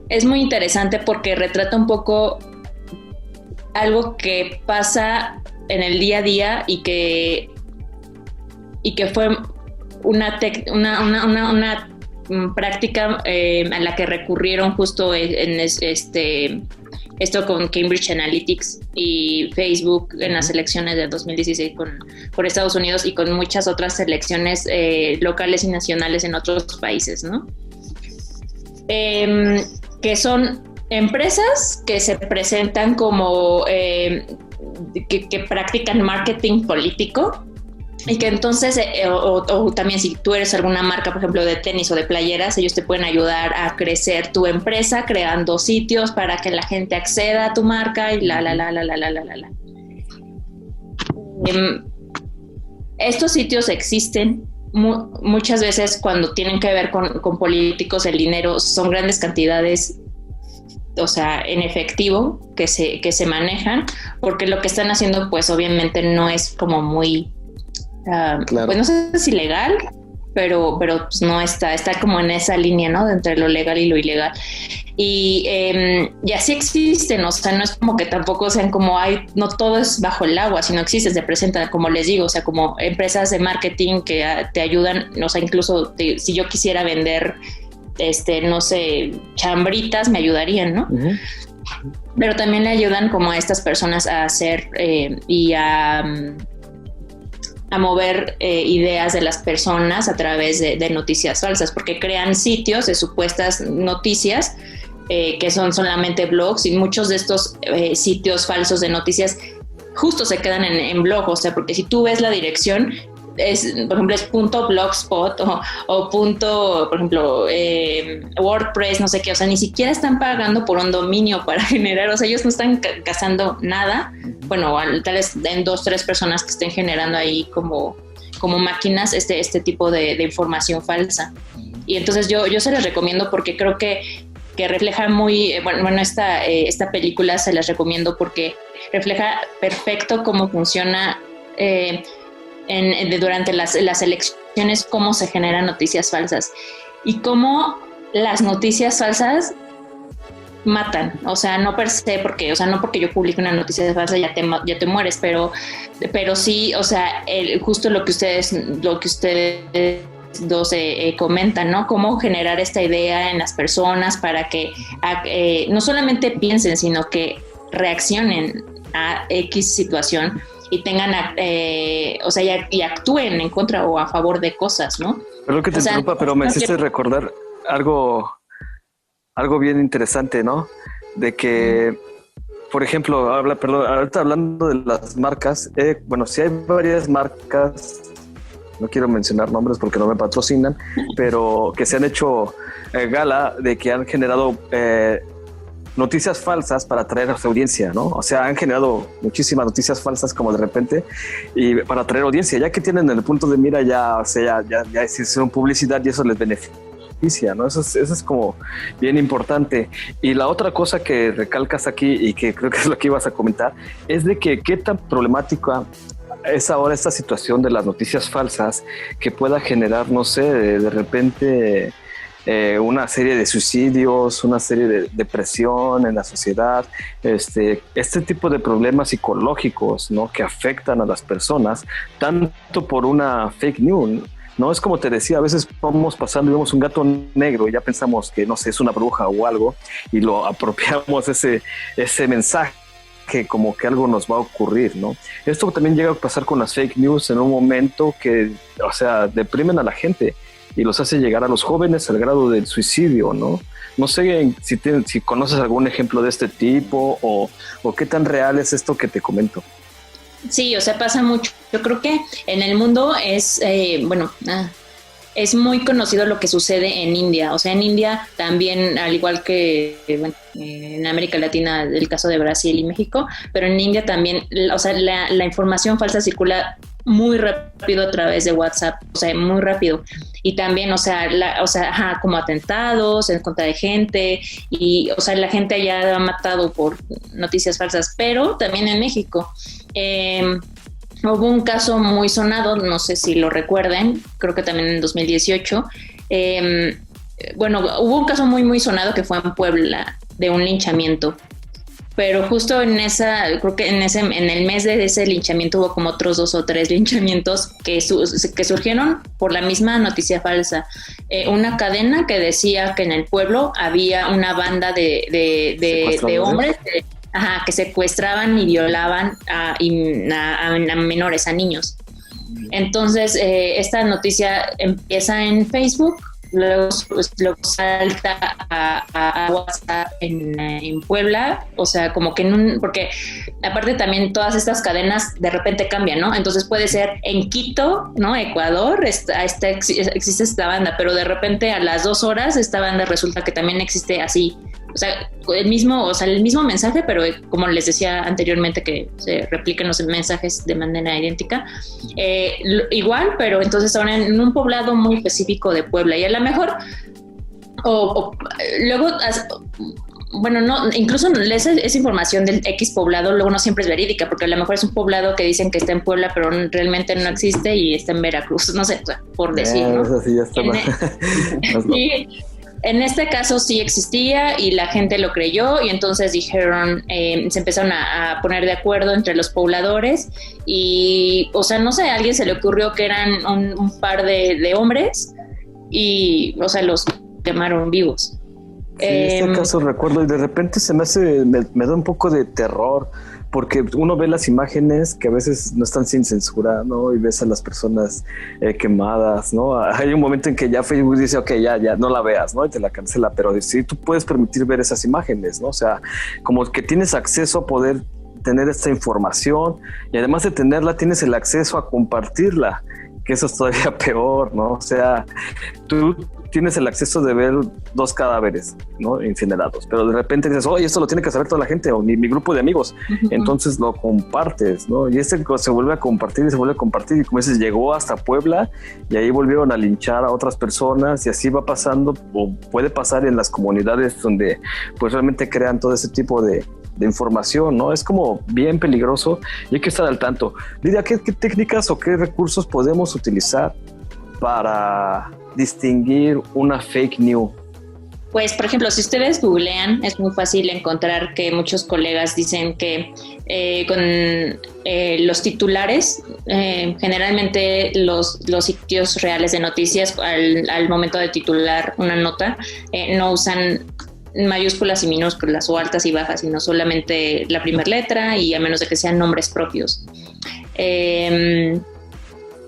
es muy interesante porque retrata un poco algo que pasa en el día a día y que fue una práctica a la que recurrieron justo en esto con Cambridge Analytics y Facebook en las elecciones de 2016 por Estados Unidos, y con muchas otras elecciones locales y nacionales en otros países, ¿no? Que son empresas que se presentan como que practican marketing político, y que entonces, o también si tú eres alguna marca, por ejemplo, de tenis o de playeras, ellos te pueden ayudar a crecer tu empresa creando sitios para que la gente acceda a tu marca y estos sitios existen. Muchas veces cuando tienen que ver con políticos, el dinero son grandes cantidades, o sea, en efectivo que se manejan, porque lo que están haciendo pues obviamente no es como muy claro. Pues no sé si legal, pero pues no está como en esa línea, ¿no? De entre lo legal y lo ilegal. Y así existen, o sea, no es como que tampoco sean como no todo es bajo el agua, sino existe, se presentan, como les digo, o sea, como empresas de marketing que te ayudan, o sea, incluso si yo quisiera vender, no sé, chambritas, me ayudarían, ¿no? Uh-huh. Pero también le ayudan como a estas personas a hacer y a mover ideas de las personas a través de noticias falsas, porque crean sitios de supuestas noticias que son solamente blogs, y muchos de estos sitios falsos de noticias justo se quedan en blog, o sea, porque si tú ves la dirección, por ejemplo, es .blogspot o punto, por ejemplo, WordPress, no sé qué, o sea, ni siquiera están pagando por un dominio para generar, o sea, ellos no están gastando nada, bueno, tal vez en 2-3 personas que estén generando ahí como máquinas este tipo de información falsa. Y entonces yo se les recomiendo, porque creo que refleja muy, bueno, esta película se las recomiendo porque refleja perfecto cómo funciona durante las elecciones, cómo se generan noticias falsas y cómo las noticias falsas matan, o sea, no per se, porque, o sea, no porque yo publique una noticia falsa ya te mueres, pero sí, o sea, justo lo que ustedes dos comentan, ¿no? Cómo generar esta idea en las personas para que no solamente piensen, sino que reaccionen a X situación y tengan, o sea, y actúen en contra o a favor de cosas, ¿no?
Perdón que te interrumpa, pero me hiciste recordar algo bien interesante, ¿no? De que, por ejemplo, ahorita hablando de las marcas, bueno, sí hay varias marcas, no quiero mencionar nombres porque no me patrocinan, pero que se han hecho gala de que han generado noticias falsas para atraer a su audiencia, ¿no? O sea, han generado muchísimas noticias falsas como de repente, y para atraer audiencia, ya que tienen el punto de mira ya, o sea, ya hicieron publicidad y eso les beneficia noticia, ¿no? Eso es como bien importante. Y la otra cosa que recalcas aquí y que creo que es lo que ibas a comentar es de que qué tan problemática es ahora esta situación de las noticias falsas que pueda generar, no sé, de repente una serie de suicidios, una serie de depresión en la sociedad, este tipo de problemas psicológicos, ¿no? Que afectan a las personas, tanto por una fake news, ¿no? Es como te decía, a veces vamos pasando y vemos un gato negro y ya pensamos que, no sé, es una bruja o algo y lo apropiamos ese mensaje, que como que algo nos va a ocurrir, ¿no? Esto también llega a pasar con las fake news en un momento que, o sea, deprimen a la gente y los hace llegar a los jóvenes al grado del suicidio, ¿no? No sé si conoces algún ejemplo de este tipo o qué tan real es esto que te comento.
Sí, o sea, pasa mucho. Yo creo que en el mundo es muy conocido lo que sucede en India. O sea, en India también, al igual que en América Latina, el caso de Brasil y México, pero en India también, o sea, la información falsa circula muy rápido a través de WhatsApp, o sea, muy rápido. Y también, como atentados en contra de gente y, o sea, la gente allá ha matado por noticias falsas, pero también en México. Hubo un caso muy sonado, no sé si lo recuerden, creo que también en 2018. Hubo un caso muy, muy sonado que fue en Puebla de un linchamiento. Pero justo creo que en el mes de ese linchamiento hubo como otros 2 o 3 linchamientos que surgieron por la misma noticia falsa. Una cadena que decía que en el pueblo había una banda de hombres que secuestraban y violaban a menores, a niños. Entonces, esta noticia empieza en Facebook, luego salta a WhatsApp en Puebla, o sea, como que porque aparte también todas estas cadenas de repente cambian, ¿no? Entonces puede ser en Quito, ¿no? Ecuador, existe esta banda, pero de repente a las 2 horas esta banda resulta que también existe así. O sea, el mismo mensaje, pero como les decía anteriormente que se repliquen los mensajes de manera idéntica, igual, pero entonces ahora en un poblado muy específico de Puebla, y a lo mejor luego, bueno, no, incluso esa información del X poblado luego no siempre es verídica, porque a lo mejor es un poblado que dicen que está en Puebla, pero realmente no existe y está en Veracruz, no sé, o sea, por decir, ¿no?
Eso sí, ya está mal.
Sí. En este caso sí existía y la gente lo creyó y entonces dijeron, se empezaron a poner de acuerdo entre los pobladores y, o sea, no sé, a alguien se le ocurrió que eran un par de hombres y, o sea, los quemaron vivos.
Sí, este caso recuerdo y de repente me da un poco de terror porque uno ve las imágenes que a veces no están sin censura, ¿no? Y ves a las personas quemadas, ¿no? Hay un momento en que ya Facebook dice, ok, ya no la veas, ¿no? Y te la cancela, pero sí tú puedes permitir ver esas imágenes, ¿no? O sea, como que tienes acceso a poder tener esta información y además de tenerla, tienes el acceso a compartirla, que eso es todavía peor, ¿no? O sea, tú tienes el acceso de ver 2 cadáveres, ¿no? Incinerados, pero de repente dices, oye, esto lo tiene que saber toda la gente o mi grupo de amigos, entonces lo compartes, ¿no? Y se vuelve a compartir y se vuelve a compartir y como dices, llegó hasta Puebla y ahí volvieron a linchar a otras personas y así va pasando o puede pasar en las comunidades donde pues realmente crean todo ese tipo de información, ¿no? Es como bien peligroso y hay que estar al tanto. Lidia, ¿qué técnicas o qué recursos podemos utilizar para distinguir una fake news?
Pues, por ejemplo, si ustedes googlean, es muy fácil encontrar que muchos colegas dicen que con los titulares, generalmente los sitios reales de noticias, al momento de titular una nota, no usan mayúsculas y minúsculas o altas y bajas, sino solamente la primera letra y a menos de que sean nombres propios.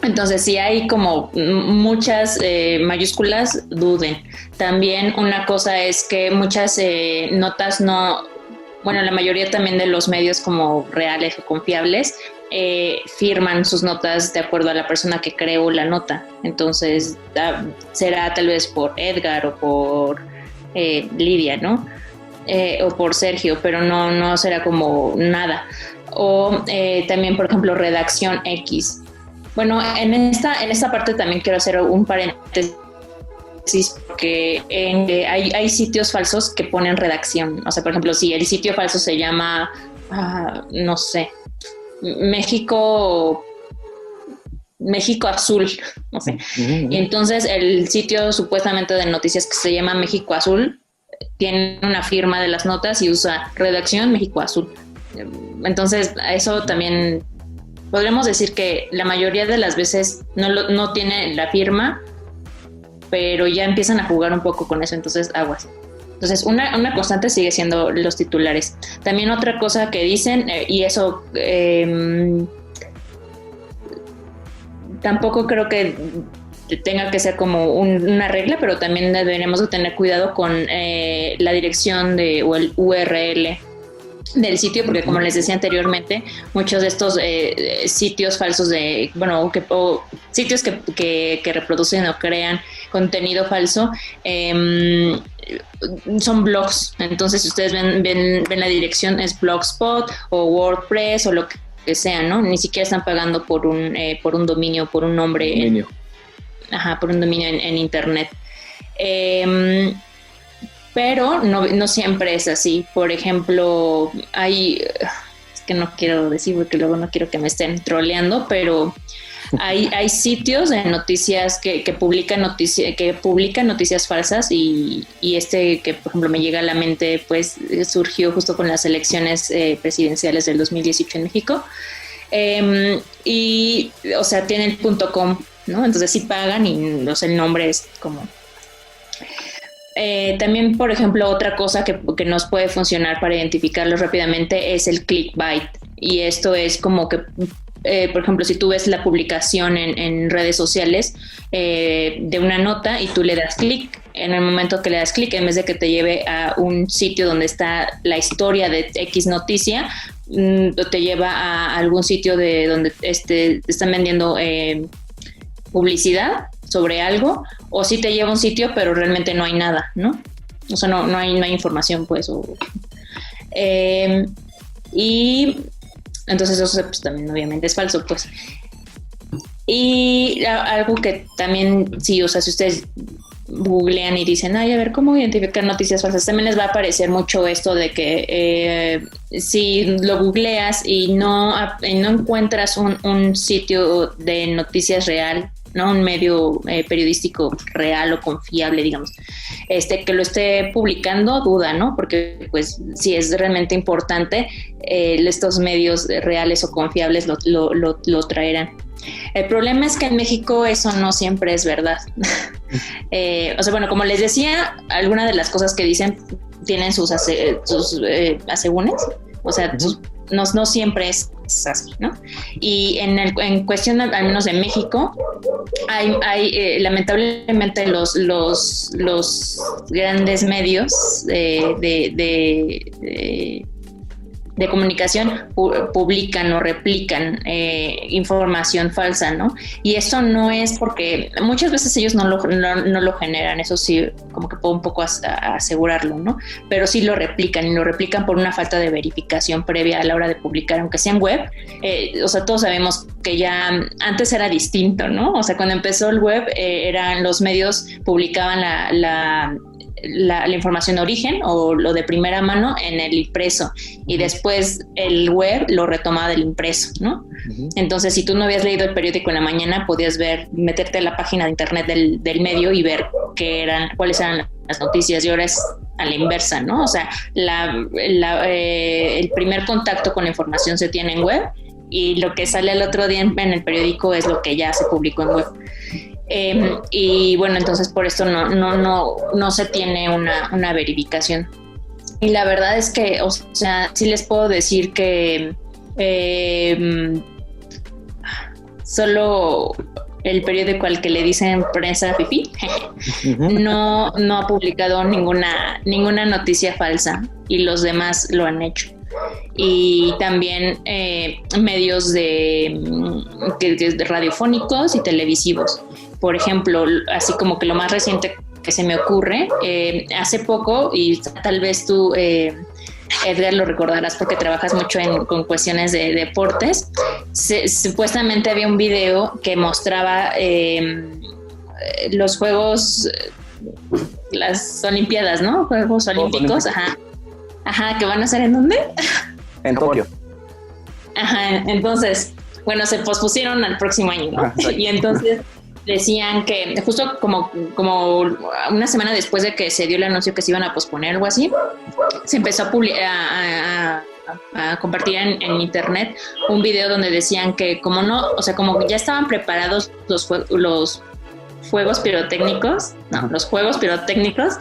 Entonces, si hay como muchas mayúsculas, duden. También una cosa es que muchas notas la mayoría también de los medios como reales o confiables firman sus notas de acuerdo a la persona que creó la nota. Entonces, será tal vez por Edgar o por Lidia, ¿no? O por Sergio, pero no será como nada. O también, por ejemplo, redacción X. Bueno, en esta parte también quiero hacer un paréntesis paréntesis porque hay sitios falsos que ponen redacción. O sea, por ejemplo, si el sitio falso se llama, no sé, México Azul, no sé. Y entonces el sitio supuestamente de noticias que se llama México Azul tiene una firma de las notas y usa redacción México Azul. Entonces, eso también podremos decir que la mayoría de las veces no tiene la firma, pero ya empiezan a jugar un poco con eso, entonces aguas. Entonces, una constante sigue siendo los titulares. También otra cosa que dicen, y eso tampoco creo que tenga que ser como una regla, pero también deberemos de tener cuidado con la dirección o el URL del sitio, porque como les decía anteriormente, muchos de estos sitios falsos o sitios que reproducen o crean contenido falso son blogs. Entonces, si ustedes ven la dirección, es Blogspot o WordPress o lo que sea, ¿no? Ni siquiera están pagando por un dominio, por un nombre. Por un dominio en internet. Pero no siempre es así. Por ejemplo, es que no quiero decir porque luego no quiero que me estén troleando, pero hay sitios de noticias que publican noticias falsas y que por ejemplo me llega a la mente, pues surgió justo con las elecciones presidenciales del 2018 en México. Y, o sea, tiene el .com, ¿no? Entonces sí pagan y el nombre es como... también, por ejemplo, otra cosa que nos puede funcionar para identificarlos rápidamente es el clickbait. Y esto es como que, por ejemplo, si tú ves la publicación en redes sociales de una nota y tú le das clic, en el momento que le das clic, en vez de que te lleve a un sitio donde está la historia de X noticia, te lleva a algún sitio de donde te están vendiendo publicidad sobre algo, o si te lleva a un sitio pero realmente no hay nada, ¿no? O sea, no hay información, pues. Y entonces eso pues, también obviamente es falso, pues. Y algo que también, sí, o sea, si ustedes googlean y dicen, a ver, ¿cómo identificar noticias falsas? También les va a aparecer mucho esto de que si lo googleas y no encuentras un sitio de noticias real, ¿no? Un medio periodístico real o confiable, digamos, que lo esté publicando, duda, ¿no? Porque pues si es realmente importante, estos medios reales o confiables lo traerán. El problema es que en México eso no siempre es verdad. O sea, bueno, como les decía, algunas de las cosas que dicen tienen sus asegúnes, o sea, no siempre es así, ¿no? Y en cuestión, al menos de México, hay lamentablemente los grandes medios de comunicación publican o replican información falsa, ¿no? Y eso no es porque muchas veces ellos no lo generan, eso sí, como que puedo un poco asegurarlo, ¿no? Pero sí lo replican, y lo replican por una falta de verificación previa a la hora de publicar, aunque sea en web. O sea, todos sabemos que ya antes era distinto, ¿no? O sea, cuando empezó el web, los medios publicaban la información de origen o lo de primera mano en el impreso, y después el web lo retomaba del impreso, ¿no? Entonces, si tú no habías leído el periódico en la mañana, podías meterte a la página de internet del medio y ver cuáles eran las noticias, y ahora es a la inversa, ¿no? O sea, el primer contacto con la información se tiene en web, y lo que sale al otro día en el periódico es lo que ya se publicó en web. Y bueno, entonces por esto no se tiene una verificación. Y la verdad es que, o sea, sí les puedo decir que solo el periódico al que le dicen prensa fifí no ha publicado ninguna noticia falsa, y los demás lo han hecho. Y también medios de radiofónicos y televisivos. Por ejemplo, así como que lo más reciente que se me ocurre, hace poco, y tal vez tú, Edgar, lo recordarás porque trabajas mucho con cuestiones de deportes, supuestamente había un video que mostraba los juegos las Olimpiadas, ¿no? Juegos Olímpicos, ajá, que van a ser ¿en dónde?
En Tokio.
Ajá, entonces, bueno, se pospusieron al próximo año, ¿no? Y entonces decían que justo como una semana después de que se dio el anuncio que se iban a posponer, algo así, se empezó a compartir en internet un video donde decían que como ya estaban preparados los fuegos pirotécnicos, los juegos pirotécnicos,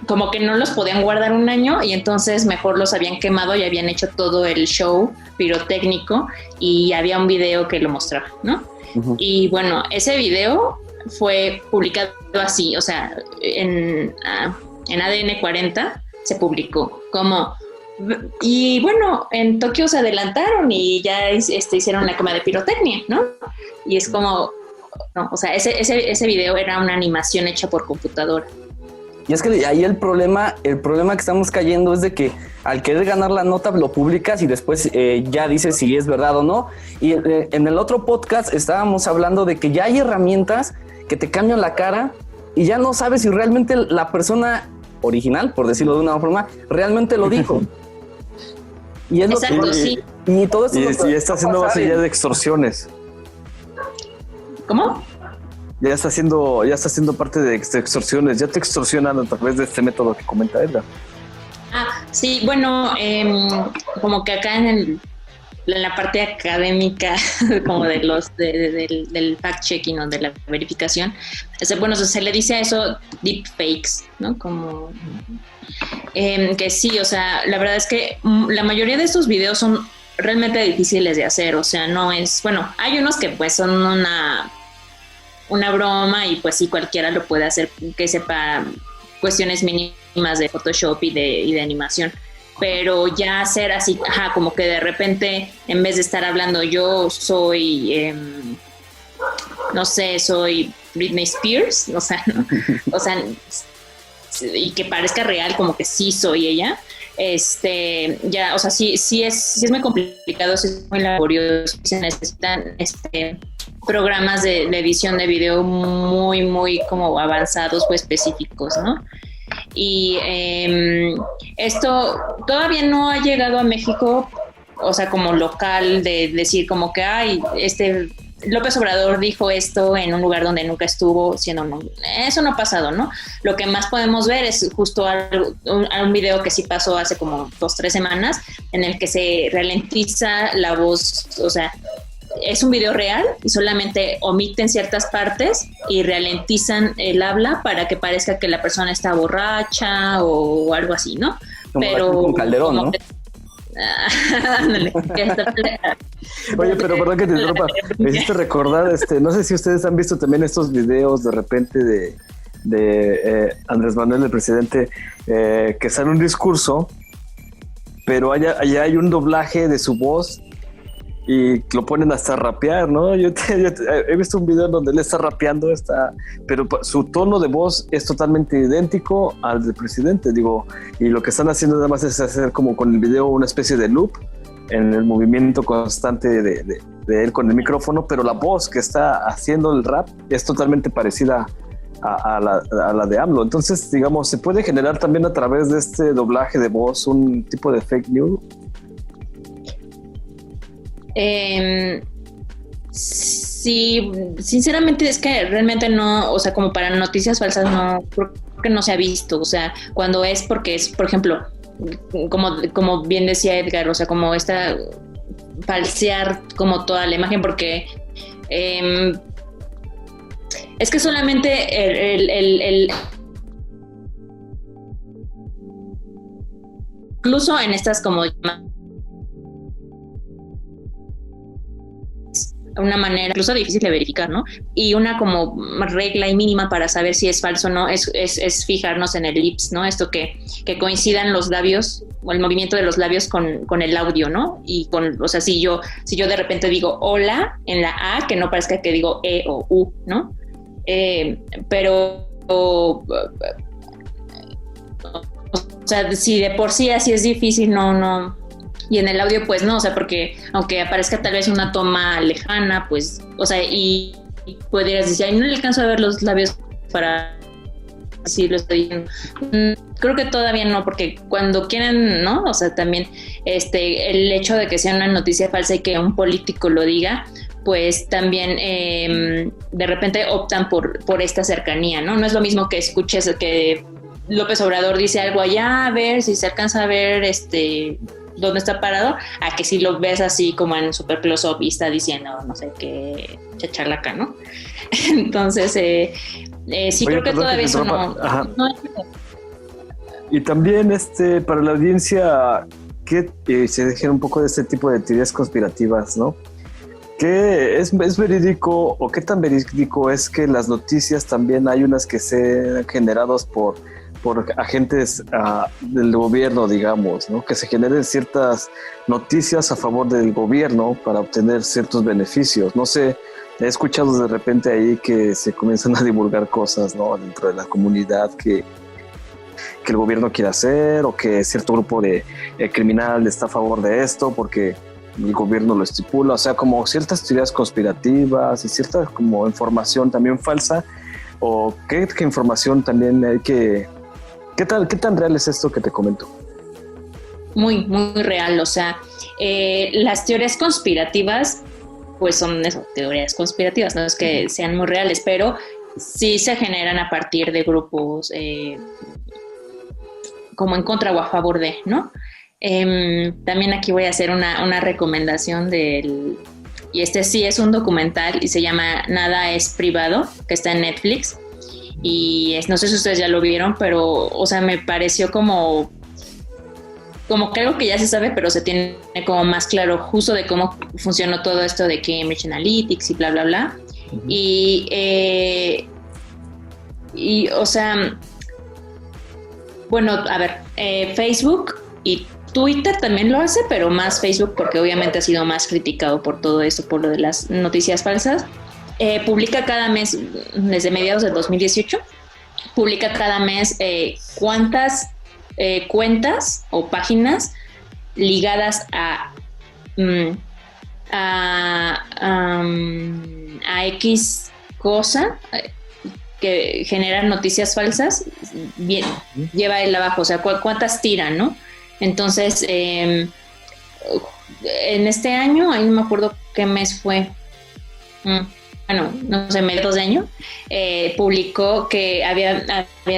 como que no los podían guardar un año y entonces mejor los habían quemado y habían hecho todo el show pirotécnico y había un video que lo mostraba, ¿no? Uh-huh. Y bueno, ese video fue publicado así, o sea, en ADN 40 se publicó como, y bueno, en Tokio se adelantaron y ya hicieron la quema de pirotecnia, ¿no? Y es como, no, o sea, ese video era una animación hecha por computadora.
Y es que ahí el problema que estamos cayendo es de que al querer ganar la nota lo publicas y después ya dices si es verdad o no. Y en el otro podcast estábamos hablando de que ya hay herramientas que te cambian la cara y ya no sabes si realmente la persona original, por decirlo de una forma, realmente lo dijo. Y es
exacto,
lo que,
sí.
Y todo esto
y está haciendo base ya de extorsiones.
¿Cómo?
Ya está haciendo parte de extorsiones, ya te extorsionan a través de este método que comenta Edgar.
Sí, bueno, como que acá en la parte académica, como de del fact-checking o de la verificación, bueno, se le dice a eso deepfakes, ¿no? Como que sí, o sea, la verdad es que la mayoría de estos videos son realmente difíciles de hacer, o sea, no es, bueno, hay unos que pues son una broma y pues sí cualquiera lo puede hacer que sepa cuestiones mínimas de Photoshop y de animación, pero ya hacer así, como que de repente en vez de estar hablando yo soy no sé, soy Britney Spears, o sea, ¿no? O sea, y que parezca real como que sí soy ella, ya, o sea, sí es muy complicado, sí es muy laborioso, se necesitan programas de edición de video muy, muy como avanzados o específicos, ¿no? Y esto todavía no ha llegado a México, o sea, como local, de decir como que, López Obrador dijo esto en un lugar donde nunca estuvo, eso no ha pasado, ¿no? Lo que más podemos ver es justo un video que sí pasó hace como 2-3 semanas, en el que se ralentiza la voz, o sea, es un video real y solamente omiten ciertas partes y ralentizan el habla para que parezca que la persona está borracha o algo así, ¿no?
Pero con Calderón, ¿no?
Oye, pero perdón que te interrumpa, me hiciste recordar, no sé si ustedes han visto también estos videos de repente de Andrés Manuel, el presidente, que sale un discurso, pero allá hay un doblaje de su voz y lo ponen hasta rapear, ¿no? Yo he visto un video donde él está rapeando, pero su tono de voz es totalmente idéntico al del presidente, digo, y lo que están haciendo nada más es hacer como con el video una especie de loop en el movimiento constante de él con el micrófono, pero la voz que está haciendo el rap es totalmente parecida a la de AMLO. Entonces, digamos, se puede generar también a través de este doblaje de voz un tipo de fake news.
Sí, sinceramente es que realmente no, o sea, como para noticias falsas no, creo que no se ha visto, o sea, cuando es porque es, por ejemplo, como bien decía Edgar, o sea, como falsear como toda la imagen, porque es que solamente incluso en estas como una manera incluso difícil de verificar, ¿no? Y una como regla y mínima para saber si es falso o no es fijarnos en el lips, ¿no? Esto que coincidan los labios o el movimiento de los labios con el audio, ¿no? Y o sea, si yo de repente digo hola en la A, que no parezca que digo E o U, ¿no? Pero o sea, si de por sí así es difícil, no. Y en el audio, pues no, o sea, porque aunque aparezca tal vez una toma lejana, pues, o sea, y pudieras decir, ay, no le alcanzo a ver los labios para sí lo estoy diciendo. Creo que todavía no, porque cuando quieran, ¿no? O sea, también el hecho de que sea una noticia falsa y que un político lo diga, pues también de repente optan por esta cercanía, ¿no? No es lo mismo que escuches que López Obrador dice algo allá, a ver si se alcanza a ver dónde está parado, a que si lo ves así como en super close-up y está diciendo, no sé qué, chacharlaca, ¿no? Entonces, sí. Oye, creo que todavía eso no.
Y también para la audiencia que se dejen un poco de este tipo de teorías conspirativas, ¿no? ¿Qué es verídico o qué tan verídico es que las noticias también hay unas que sean generadas por agentes del gobierno, digamos, ¿no? Que se generen ciertas noticias a favor del gobierno para obtener ciertos beneficios? No sé, he escuchado de repente ahí que se comienzan a divulgar cosas, ¿no? Dentro de la comunidad que el gobierno quiere hacer, o que cierto grupo de criminal está a favor de esto porque el gobierno lo estipula. O sea, como ciertas teorías conspirativas y cierta como información también falsa. ¿O qué información también hay que... ¿Qué tan real es esto que te comento?
Muy, muy real. O sea, las teorías conspirativas pues son eso, teorías conspirativas, no es que sean muy reales, pero sí se generan a partir de grupos como en contra o a favor de, ¿no? También aquí voy a hacer una recomendación y sí es un documental y se llama Nada es privado, que está en Netflix, y no sé si ustedes ya lo vieron, pero, o sea, me pareció como que algo que ya se sabe, pero se tiene como más claro justo de cómo funcionó todo esto de Cambridge Analytics y bla, bla, bla. Uh-huh. Y, o sea, bueno, a ver, Facebook y Twitter también lo hace, pero más Facebook porque obviamente ha sido más criticado por todo esto, por lo de las noticias falsas. Publica cada mes, desde mediados de 2018, publica cada mes cuántas cuentas o páginas ligadas a X cosa que generan noticias falsas, bien, lleva él abajo, o sea, cuántas tiran, ¿no? Entonces, en este año, ahí no me acuerdo qué mes fue, bueno, no sé, mediados de año, publicó que había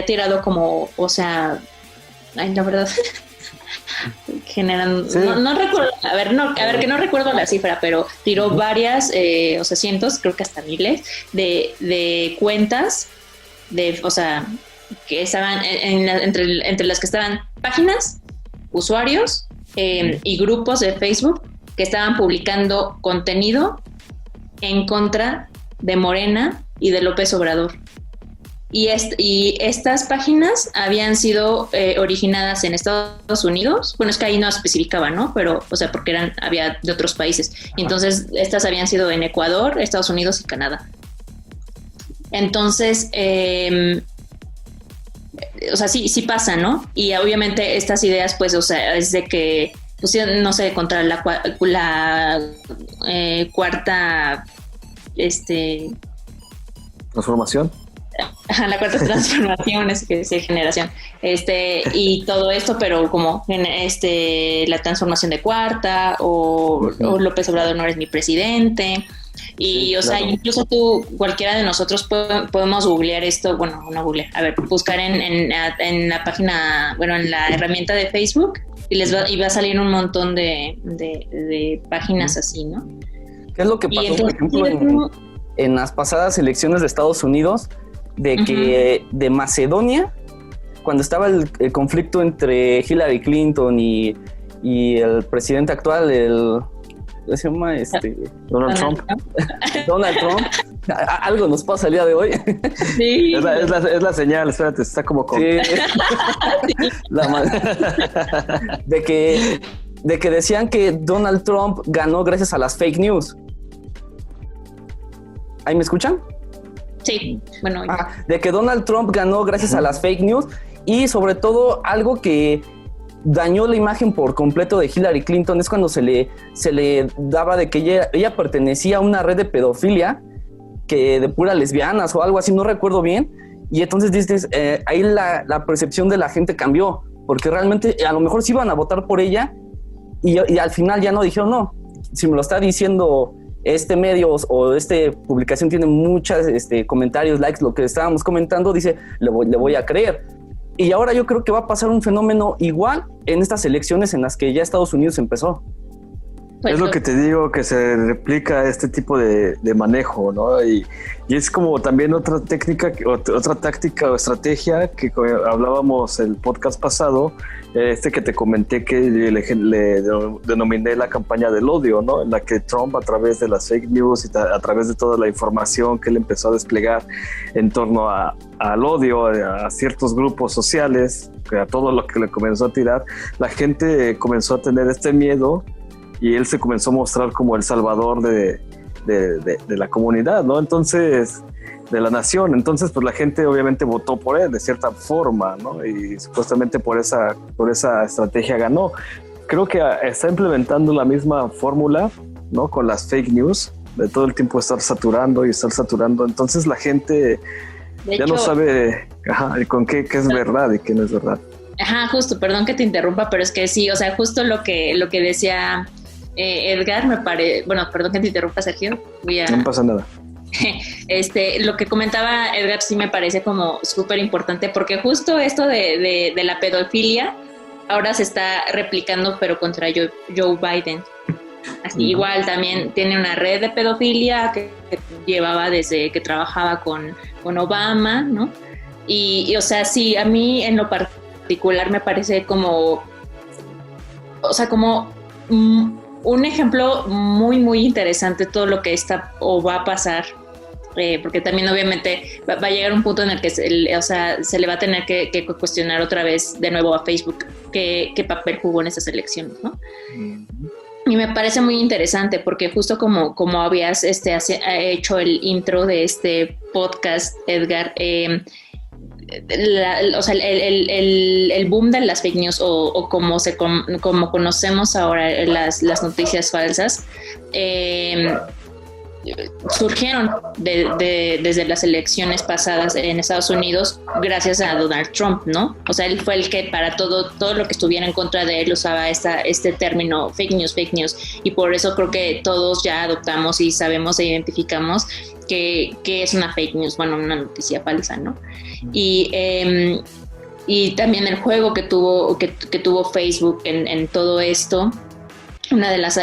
tirado como, o sea, ay, la verdad, generan, sí. no recuerdo, a ver, que no recuerdo la cifra, pero tiró varias, o sea, cientos, creo que hasta miles, de cuentas, o sea, que estaban entre las que estaban páginas, usuarios y grupos de Facebook que estaban publicando contenido en contra de Morena y de López Obrador. Y estas páginas habían sido originadas en Estados Unidos. Bueno, es que ahí no especificaba, ¿no? Pero, o sea, porque había de otros países. Y entonces, estas habían sido en Ecuador, Estados Unidos y Canadá. Entonces, o sea, sí pasa, ¿no? Y obviamente estas ideas, pues, o sea, es de que, pues, no sé, contra la cuarta,
transformación.
Ajá, la cuarta transformación es que sí, generación, y todo esto, pero como la transformación de cuarta o López Obrador no eres mi presidente, y sí, o sea, claro. Incluso cualquiera de nosotros podemos googlear esto, bueno, no googlear, a ver, buscar en la página, bueno, en la herramienta de Facebook y va a salir un montón de páginas así, ¿no?
¿Qué es lo que pasó, entonces, por ejemplo, en las pasadas elecciones de Estados Unidos? De que de Macedonia, cuando estaba el conflicto entre Hillary Clinton y el presidente actual, ¿cómo se llama?
Donald Trump.
Donald Trump. Algo nos pasa el día de hoy.
Sí.
Es la señal, espérate, está como con...
Sí. de que decían que Donald Trump ganó gracias a las fake news. ¿Ahí me escuchan?
Sí, bueno.
De que Donald Trump ganó gracias a las fake news, y sobre todo algo que dañó la imagen por completo de Hillary Clinton es cuando se le daba de que ella pertenecía a una red de pedofilia que de puras lesbianas o algo así, no recuerdo bien. Y entonces dices, ahí la percepción de la gente cambió, porque realmente a lo mejor sí iban a votar por ella y al final ya no dijeron, no, si me lo está diciendo este medio o publicación tiene muchos comentarios, likes, lo que estábamos comentando, dice, le voy a creer. Y ahora yo creo que va a pasar un fenómeno igual en estas elecciones en las que ya Estados Unidos empezó.
Es lo que te digo, que se replica este tipo de manejo, ¿no? Y es como también otra técnica, otra táctica o estrategia que hablábamos el podcast pasado, que te comenté que le denominé la campaña del odio, ¿no? En la que Trump, a través de las fake news y a través de toda la información que él empezó a desplegar en torno al odio, a ciertos grupos sociales, a todo lo que le comenzó a tirar, la gente comenzó a tener este miedo y él se comenzó a mostrar como el salvador de la comunidad, ¿no? Entonces, de la nación. Entonces, pues la gente obviamente votó por él de cierta forma, ¿no? Y supuestamente por esa estrategia ganó. Creo que está implementando la misma fórmula, ¿no? Con las fake news, de todo el tiempo estar saturando. Entonces la gente ya no sabe con qué es verdad y qué no es verdad.
Ajá, justo, perdón que te interrumpa, pero es que sí, o sea, justo lo que decía Edgar, bueno, perdón que te interrumpa, Sergio.
No pasa nada.
Lo que comentaba Edgar sí me parece como súper importante, porque justo esto de la pedofilia ahora se está replicando, pero contra Joe Biden. Así, igual también tiene una red de pedofilia que llevaba desde que trabajaba con Obama, ¿no? Y o sea, sí, a mí en lo particular me parece como, o sea, como un ejemplo muy, muy interesante todo lo que está o va a pasar, porque también obviamente va a llegar un punto en el que se le va a tener que cuestionar otra vez de nuevo a Facebook qué papel jugó en esas elecciones, ¿no? Y me parece muy interesante porque justo como habías hecho el intro de este podcast, Edgar, el boom de las fake news o como conocemos ahora las noticias falsas, surgieron desde las elecciones pasadas en Estados Unidos gracias a Donald Trump, ¿no? O sea, él fue el que para todo lo que estuviera en contra de él usaba este término fake news, y por eso creo que todos ya adoptamos y sabemos e identificamos que es una fake news, bueno, una noticia falsa, ¿no? Y también el juego que tuvo Facebook en todo esto, una de las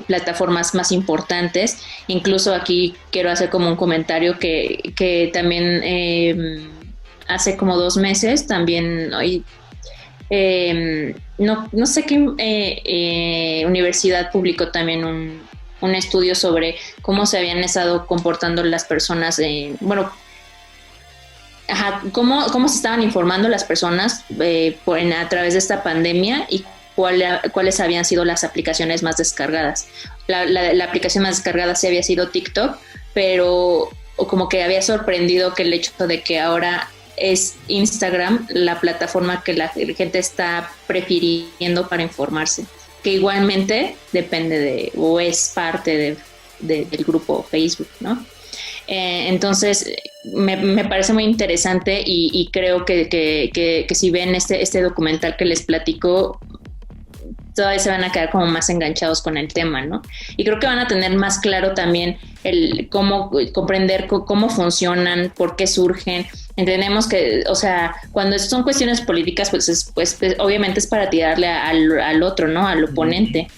plataformas más importantes. Incluso aquí quiero hacer como un comentario que también hace como 2 meses también no sé qué universidad publicó también un estudio sobre cómo se habían estado comportando las personas, cómo se estaban informando las personas a través de esta pandemia y cuáles habían sido las aplicaciones más descargadas. La aplicación más descargada sí había sido TikTok, pero como que había sorprendido que el hecho de que ahora es Instagram la plataforma que la gente está prefiriendo para informarse, que igualmente depende o es parte del grupo Facebook, ¿no? Entonces me parece muy interesante y creo que si ven este documental que les platico, todavía se van a quedar como más enganchados con el tema, ¿no? Y creo que van a tener más claro también cómo comprender cómo funcionan, por qué surgen. Entendemos que, o sea, cuando son cuestiones políticas, pues obviamente es para tirarle al otro, ¿no? Al oponente.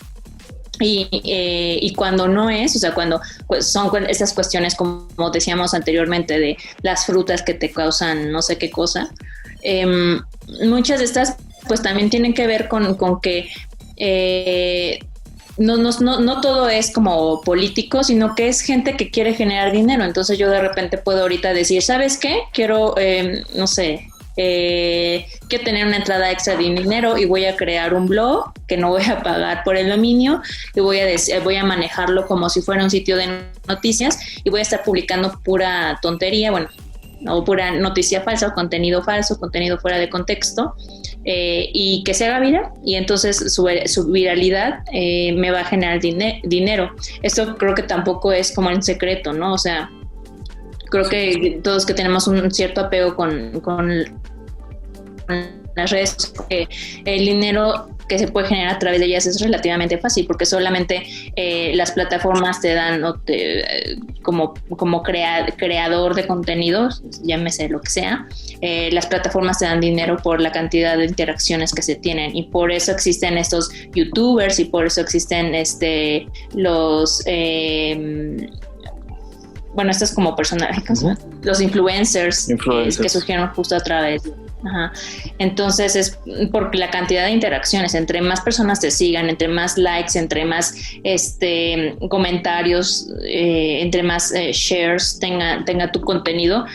Y cuando no es, o sea, cuando son esas cuestiones, como decíamos anteriormente, de las frutas que te causan no sé qué cosa, muchas de estas pues también tienen que ver con que no todo es como político, sino que es gente que quiere generar dinero. Entonces yo de repente puedo ahorita decir, ¿sabes qué? Quiero, no sé, quiero tener una entrada extra de dinero y voy a crear un blog que no voy a pagar por el dominio y voy a manejarlo como si fuera un sitio de noticias y voy a estar publicando pura tontería, o pura noticia falsa o contenido falso, contenido fuera de contexto, y que se haga viral, y entonces su viralidad me va a generar dinero. Esto creo que tampoco es como en secreto, ¿no? O sea, Creo que todos que tenemos un cierto apego con las redes, el dinero que se puede generar a través de ellas es relativamente fácil, porque solamente las plataformas te dan como creador de contenidos, llámese lo que sea, las plataformas te dan dinero por la cantidad de interacciones que se tienen, y por eso existen estos youtubers, y por eso existen los estos como personajes, los influencers. Que surgieron justo a través. Ajá. Entonces es porque la cantidad de interacciones, entre más personas te sigan, entre más likes, entre más comentarios, entre más shares tenga tu contenido,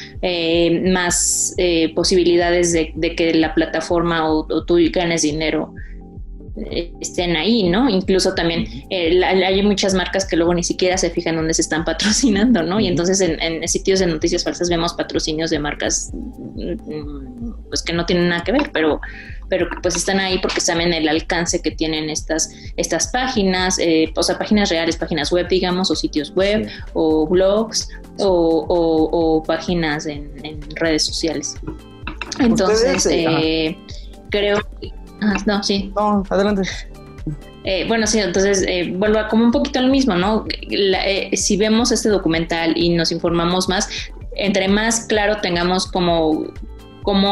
más posibilidades de que la plataforma o tú ganes dinero estén ahí, ¿no? Incluso también hay muchas marcas que luego ni siquiera se fijan dónde se están patrocinando, ¿no? Y entonces en sitios de noticias falsas vemos patrocinios de marcas pues que no tienen nada que ver, pero pues están ahí porque saben el alcance que tienen estas páginas, o sea, páginas reales, páginas web, digamos, o sitios web, o blogs, o páginas en redes sociales. Entonces, creo que... no, sí.
No, adelante.
Bueno, sí, entonces vuelvo a como un poquito lo mismo, ¿no? Si vemos este documental y nos informamos más, entre más claro tengamos cómo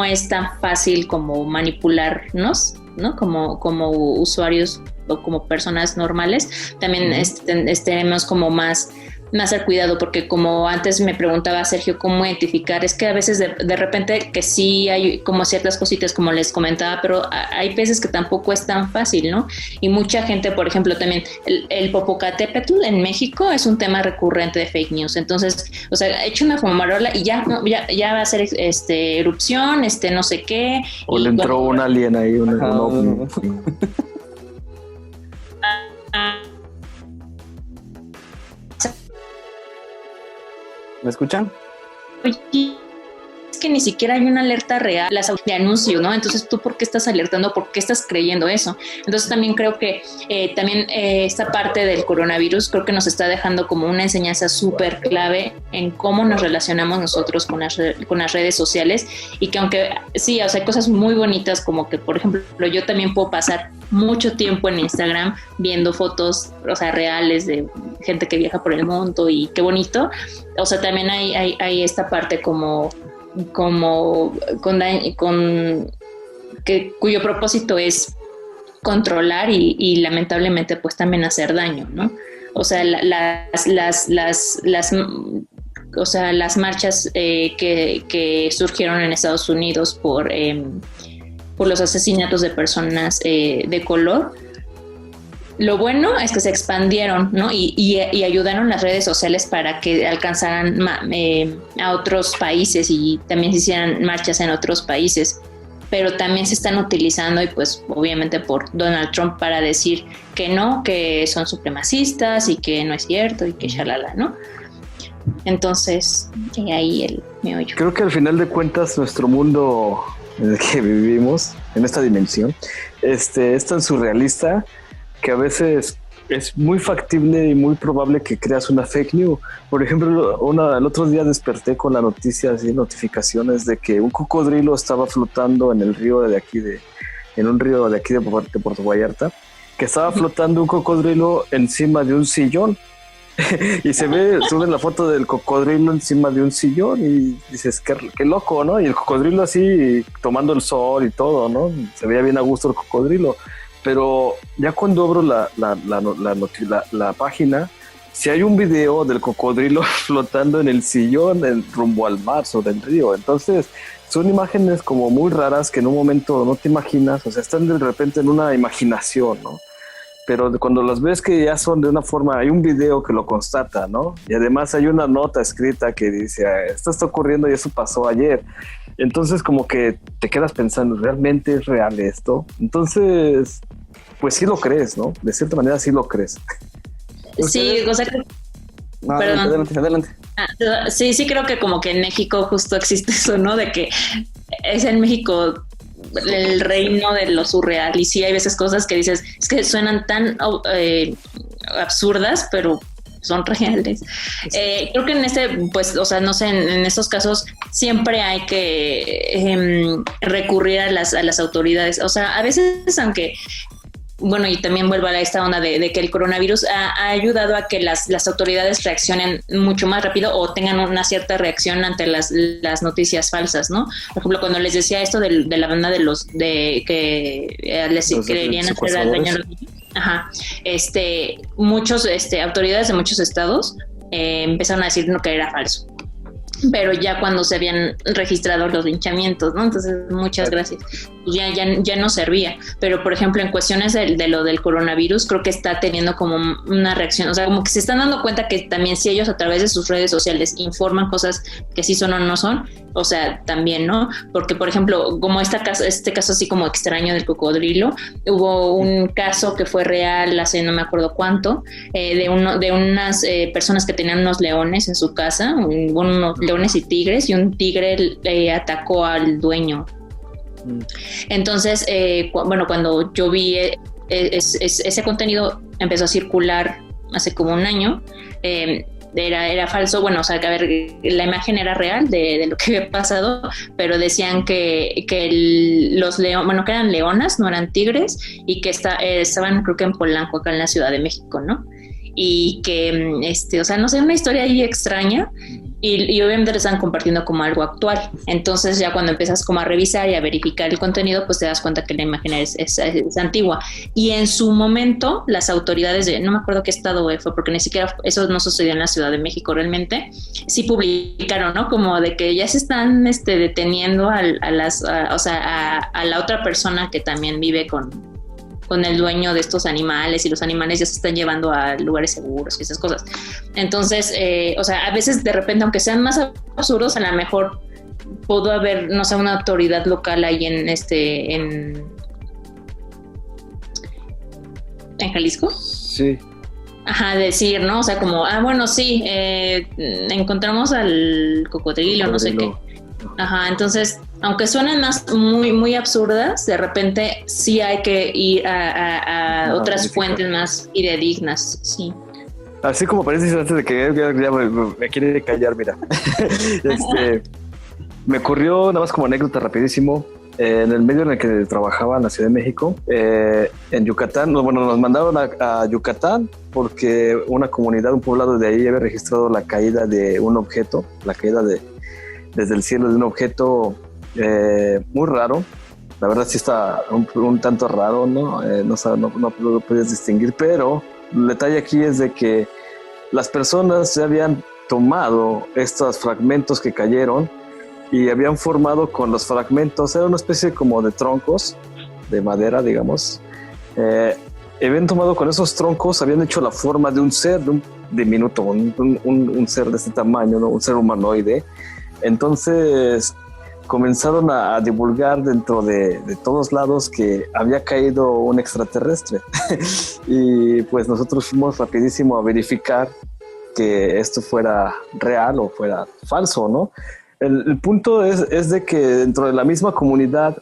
es tan fácil como manipularnos, ¿no? Como usuarios o como personas normales, también estaremos como más al cuidado, porque como antes me preguntaba Sergio cómo identificar, es que a veces de repente que sí hay como ciertas cositas como les comentaba, pero hay veces que tampoco es tan fácil, ¿no? Y mucha gente, por ejemplo, también el Popocatépetl en México es un tema recurrente de fake news, entonces, o sea, he hecho una fumarola y ya va a ser erupción, no sé qué.
O le entró un alien ahí, un ovni.
¿Me escuchan?
Oye, es que ni siquiera hay una alerta real de anuncio, ¿no? Entonces, ¿tú por qué estás alertando? ¿Por qué estás creyendo eso? Entonces, también creo que esta parte del coronavirus creo que nos está dejando como una enseñanza súper clave en cómo nos relacionamos nosotros con las redes sociales, y que aunque sí, o sea, hay cosas muy bonitas, como que, por ejemplo, yo también puedo pasar mucho tiempo en Instagram viendo fotos, o sea, reales de gente que viaja por el mundo, y qué bonito. O sea, también hay esta parte cuyo propósito es controlar y lamentablemente pues también hacer daño, ¿no? O sea, las marchas que surgieron en Estados Unidos por los asesinatos de personas de color. Lo bueno es que se expandieron, ¿no? Y ayudaron las redes sociales para que alcanzaran a otros países y también se hicieran marchas en otros países. Pero también se están utilizando, y pues obviamente por Donald Trump, para decir que no, que son supremacistas y que no es cierto y que shalala, ¿no? Entonces, ahí el meollo.
Creo que al final de cuentas nuestro mundo en el que vivimos, en esta dimensión, es tan surrealista que a veces es muy factible y muy probable que creas una fake news. Por ejemplo, el otro día desperté con la noticia, así, notificaciones de que un cocodrilo estaba flotando en el río en un río de aquí de Puerto Vallarta, que estaba flotando un cocodrilo encima de un sillón. Y suben la foto del cocodrilo encima de un sillón y dices, qué loco, ¿no? Y el cocodrilo así tomando el sol y todo, ¿no? Se veía bien a gusto el cocodrilo. Pero ya cuando abro la página, si hay un video del cocodrilo flotando en el sillón rumbo al mar sobre el río. Entonces son imágenes como muy raras que en un momento no te imaginas, o sea, están de repente en una imaginación, ¿no? Pero cuando las ves que ya son de una forma, hay un video que lo constata, ¿no? Y además hay una nota escrita que dice, esto está ocurriendo y eso pasó ayer. Entonces como que te quedas pensando, ¿realmente es real esto? Entonces, pues sí lo crees, ¿no? De cierta manera sí lo crees.
Sí, o sea,
no, adelante.
Sí, creo que como que en México justo existe eso, ¿no? De que es en México el reino de lo surreal, y sí hay veces cosas que dices, es que suenan tan absurdas, pero son reales. Creo que pues, o sea, no sé, en estos casos siempre hay que recurrir a las autoridades. O sea, a veces, aunque... Bueno, y también vuelvo a esta onda de que el coronavirus ha ayudado a que las autoridades reaccionen mucho más rápido o tengan una cierta reacción ante las noticias falsas, ¿no? Por ejemplo, cuando les decía esto de la banda de que les querían hacer daño a los niños. Ajá. Muchos autoridades de muchos estados empezaron a decir que era falso. Pero ya cuando se habían registrado los linchamientos, ¿no? Entonces, muchas gracias. Pues ya no servía. Pero, por ejemplo, en cuestiones de lo del coronavirus, creo que está teniendo como una reacción. O sea, como que se están dando cuenta que también si ellos a través de sus redes sociales informan cosas que sí son o no son, o sea, también, ¿no? Porque, por ejemplo, como este caso así como extraño del cocodrilo, hubo un caso que fue real hace no me acuerdo cuánto, de unas personas que tenían unos leones en su casa, unos leones y tigres, y un tigre atacó al dueño. Entonces, cuando yo vi ese contenido empezó a circular hace como un año, era falso, bueno, o sea, que a ver, la imagen era real de lo que había pasado, pero decían que los leones, bueno, que eran leonas, no eran tigres, y que estaban creo que en Polanco, acá en la Ciudad de México, ¿no? Y que, o sea, no sé, una historia ahí extraña, y obviamente lo están compartiendo como algo actual. Entonces ya cuando empiezas como a revisar y a verificar el contenido, pues te das cuenta que la imagen es antigua. Y en su momento, las autoridades no me acuerdo qué estado fue, porque ni siquiera eso no sucedió en la Ciudad de México realmente, sí publicaron, ¿no? Como de que ya se están deteniendo a la otra persona que también vive con el dueño de estos animales, y los animales ya se están llevando a lugares seguros y esas cosas. Entonces, o sea, a veces de repente, aunque sean más absurdos, a lo mejor pudo haber, no sé, una autoridad local ahí en Jalisco.
Sí.
Ajá, decir, ¿no? O sea, como, bueno, sí, encontramos al cocodrilo, no sé qué. Ajá, entonces, aunque suenen más muy, muy absurdas, de repente sí hay que ir a otras fuentes más fidedignas, sí.
Así como parece antes de que ya me quiere callar, mira. Me ocurrió nada más como anécdota rapidísimo. En el medio en el que trabajaba en la Ciudad de México, en Yucatán, bueno, nos mandaron a Yucatán porque una comunidad, un poblado de ahí había registrado la caída de un objeto, la caída desde el cielo de un objeto muy raro. La verdad sí está un tanto raro, ¿no? No puedes distinguir, pero el detalle aquí es de que las personas ya habían tomado estos fragmentos que cayeron y habían formado con los fragmentos, era una especie como de troncos de madera, digamos. Habían tomado con esos troncos, habían hecho la forma de un ser, de un diminuto, un ser de este tamaño, ¿no? Un ser humanoide. Entonces comenzaron a divulgar dentro de todos lados que había caído un extraterrestre. Y pues nosotros fuimos rapidísimo a verificar que esto fuera real o fuera falso, ¿no? El punto es de que dentro de la misma comunidad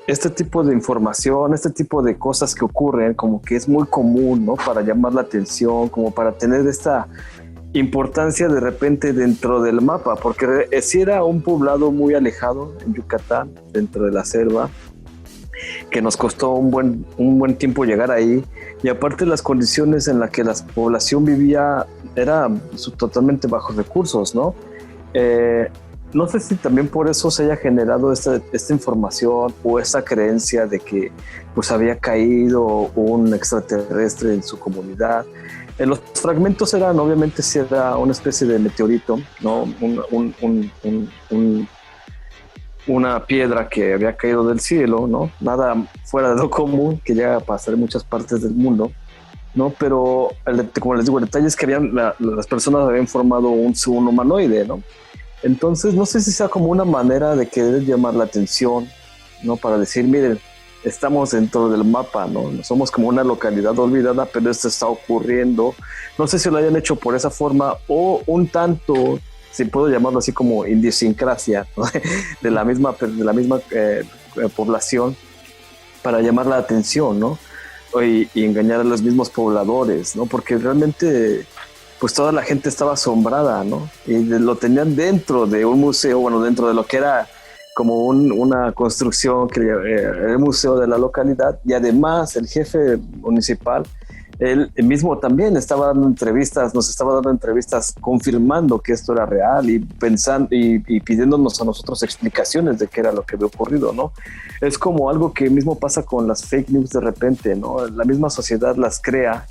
este tipo de información, este tipo de cosas que ocurren, como que es muy común, ¿no? Para llamar la atención, como para tener esta importancia de repente dentro del mapa, porque si era un poblado muy alejado en Yucatán, dentro de la selva, que nos costó un buen tiempo llegar ahí, y aparte las condiciones en las que la población vivía era totalmente bajos recursos, ¿no? No sé si también por eso se haya generado esta información o esta creencia de que pues había caído un extraterrestre en su comunidad. Los fragmentos eran, obviamente, si era una especie de meteorito, ¿no? Una piedra que había caído del cielo, ¿no? Nada fuera de lo común, que llega a pasar en muchas partes del mundo, ¿no? Pero, como les digo, el detalle es que las personas habían formado un humanoide, ¿no? Entonces, no sé si sea como una manera de querer llamar la atención, ¿no? Para decir, miren, estamos dentro del mapa, ¿no? Somos como una localidad olvidada, pero esto está ocurriendo. No sé si lo hayan hecho por esa forma o un tanto, si puedo llamarlo así, como idiosincrasia, ¿no? de la misma población, para llamar la atención, ¿no? Y engañar a los mismos pobladores, ¿no? Porque realmente pues toda la gente estaba asombrada, ¿no? Y lo tenían dentro de un museo, bueno, dentro de lo que era como una construcción que era el museo de la localidad, y además el jefe municipal, él mismo también estaba dando entrevistas, nos estaba dando entrevistas confirmando que esto era real y pensando y pidiéndonos a nosotros explicaciones de qué era lo que había ocurrido, ¿no? Es como algo que mismo pasa con las fake news de repente, ¿no? La misma sociedad las crea,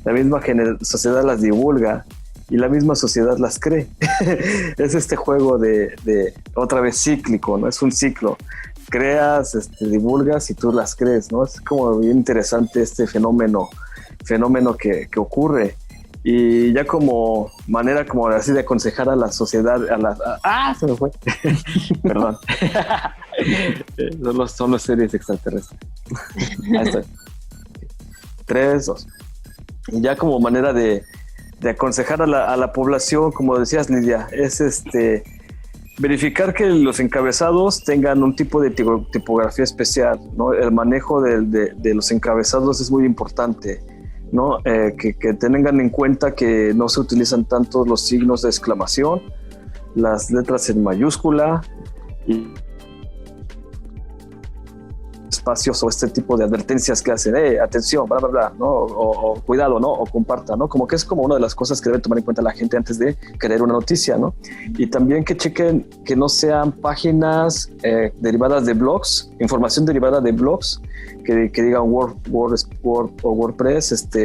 la misma sociedad las divulga y la misma sociedad las cree. Es este juego de otra vez cíclico, ¿no? Es un ciclo. Creas, divulgas y tú las crees, ¿no? Es como bien interesante este fenómeno que ocurre. Y ya como manera como así de aconsejar a la sociedad, se me fue. Perdón. Son las series extraterrestres. Ahí estoy. 3, 2. Y ya como manera de aconsejar a la población, como decías, Lidia, es verificar que los encabezados tengan un tipo de tipografía especial, ¿no? El manejo de los encabezados es muy importante, ¿no? Que tengan en cuenta que no se utilizan tanto los signos de exclamación, las letras en mayúscula y espacios o este tipo de advertencias que hacen, atención, bla, bla, bla, ¿no? O cuidado, ¿no? O comparta, ¿no? Como que es como una de las cosas que debe tomar en cuenta la gente antes de creer una noticia, ¿no? Y también que chequen que no sean páginas derivadas de blogs, información derivada de blogs, que digan WordPress,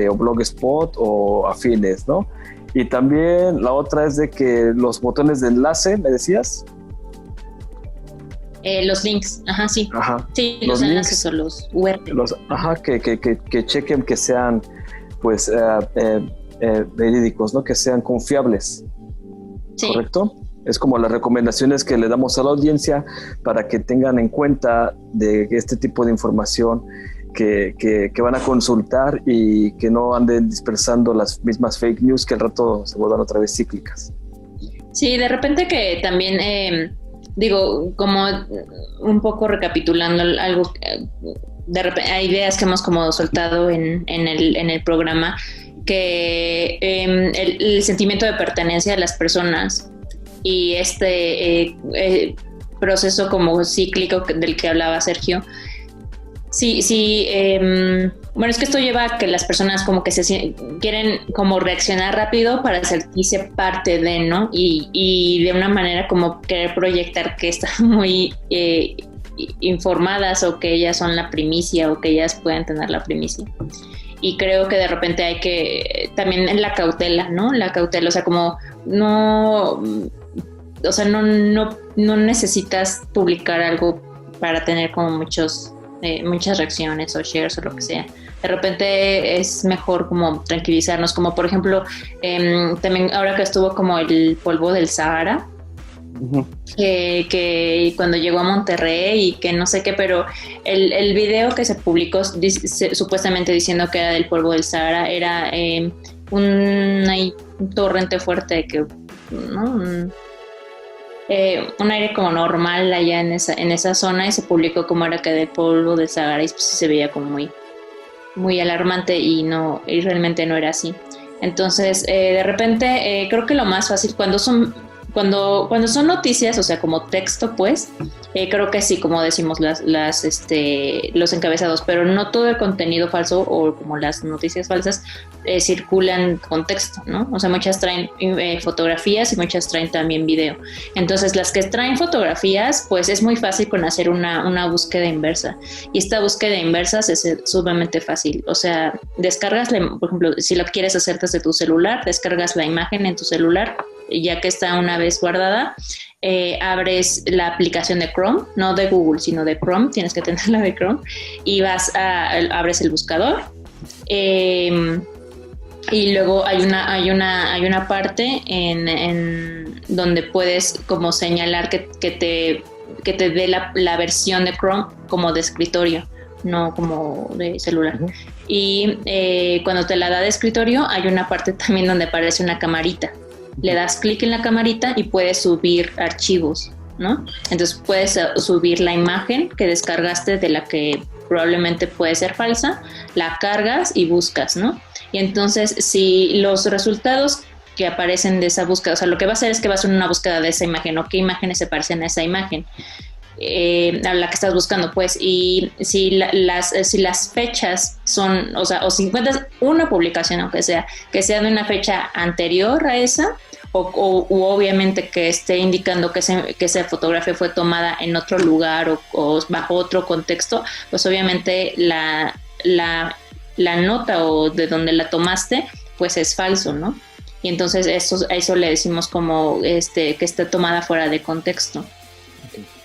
o Blogspot o afines, ¿no? Y también la otra es de que los botones de enlace, ¿me decías?
Los links, ajá, sí.
Ajá.
Sí, los enlaces o los URL.
Que chequen que sean, pues, verídicos, ¿no? Que sean confiables. Sí. ¿Correcto? Es como las recomendaciones que le damos a la audiencia para que tengan en cuenta de este tipo de información que van a consultar y que no anden dispersando las mismas fake news que al rato se vuelvan otra vez cíclicas.
Sí, de repente que también... digo, como un poco recapitulando algo, de repente hay ideas que hemos como soltado en el programa, que el sentimiento de pertenencia de las personas y proceso como cíclico del que hablaba Sergio. Sí, bueno, es que esto lleva a que las personas como que quieren como reaccionar rápido para sentirse parte de, ¿no? Y de una manera como querer proyectar que están muy informadas o que ellas son la primicia o que ellas pueden tener la primicia. Y creo que de repente hay que también en la cautela, ¿no? La cautela, o sea, como no necesitas publicar algo para tener como muchas reacciones o shares o lo que sea. De repente es mejor como tranquilizarnos, como por ejemplo también ahora que estuvo como el polvo del Sahara, uh-huh. que cuando llegó a Monterrey y que no sé qué, pero el video que se publicó supuestamente diciendo que era del polvo del Sahara era un torrente fuerte que, ¿no? Un aire como normal allá en esa zona, y se publicó como era que de polvo del Sahara, y pues se veía como muy, muy alarmante y realmente no era así. Entonces de repente creo que lo más fácil cuando son noticias, o sea, como texto, pues, creo que sí, como decimos, los encabezados, pero no todo el contenido falso o como las noticias falsas circulan con texto, ¿no? O sea, muchas traen fotografías y muchas traen también video. Entonces, las que traen fotografías, pues es muy fácil con hacer una búsqueda inversa. Y esta búsqueda inversa es sumamente fácil. O sea, descargas, por ejemplo, si lo quieres hacer desde tu celular, descargas la imagen en tu celular, ya que está una vez guardada, abres la aplicación de Chrome, no de Google, sino de Chrome, tienes que tener la de Chrome, y abres el buscador, y luego hay una parte en donde puedes como señalar que te dé la versión de Chrome como de escritorio, no como de celular. Uh-huh. Y cuando te la da de escritorio, hay una parte también donde aparece una camarita. Le das clic en la camarita y puedes subir archivos, ¿no? Entonces puedes subir la imagen que descargaste de la que probablemente puede ser falsa, la cargas y buscas, ¿no? Y entonces si los resultados que aparecen de esa búsqueda. O sea, lo que va a hacer es que va a hacer una búsqueda de esa imagen, o qué imágenes se parecen a esa imagen. A la que estás buscando, pues, y si las fechas son, o sea, o si encuentras una publicación, aunque sea, que sea de una fecha anterior a esa, o obviamente que esté indicando que esa fotografía fue tomada en otro lugar o bajo otro contexto, pues obviamente la nota o de donde la tomaste, pues es falso, ¿no? Y entonces a eso le decimos como que está tomada fuera de contexto.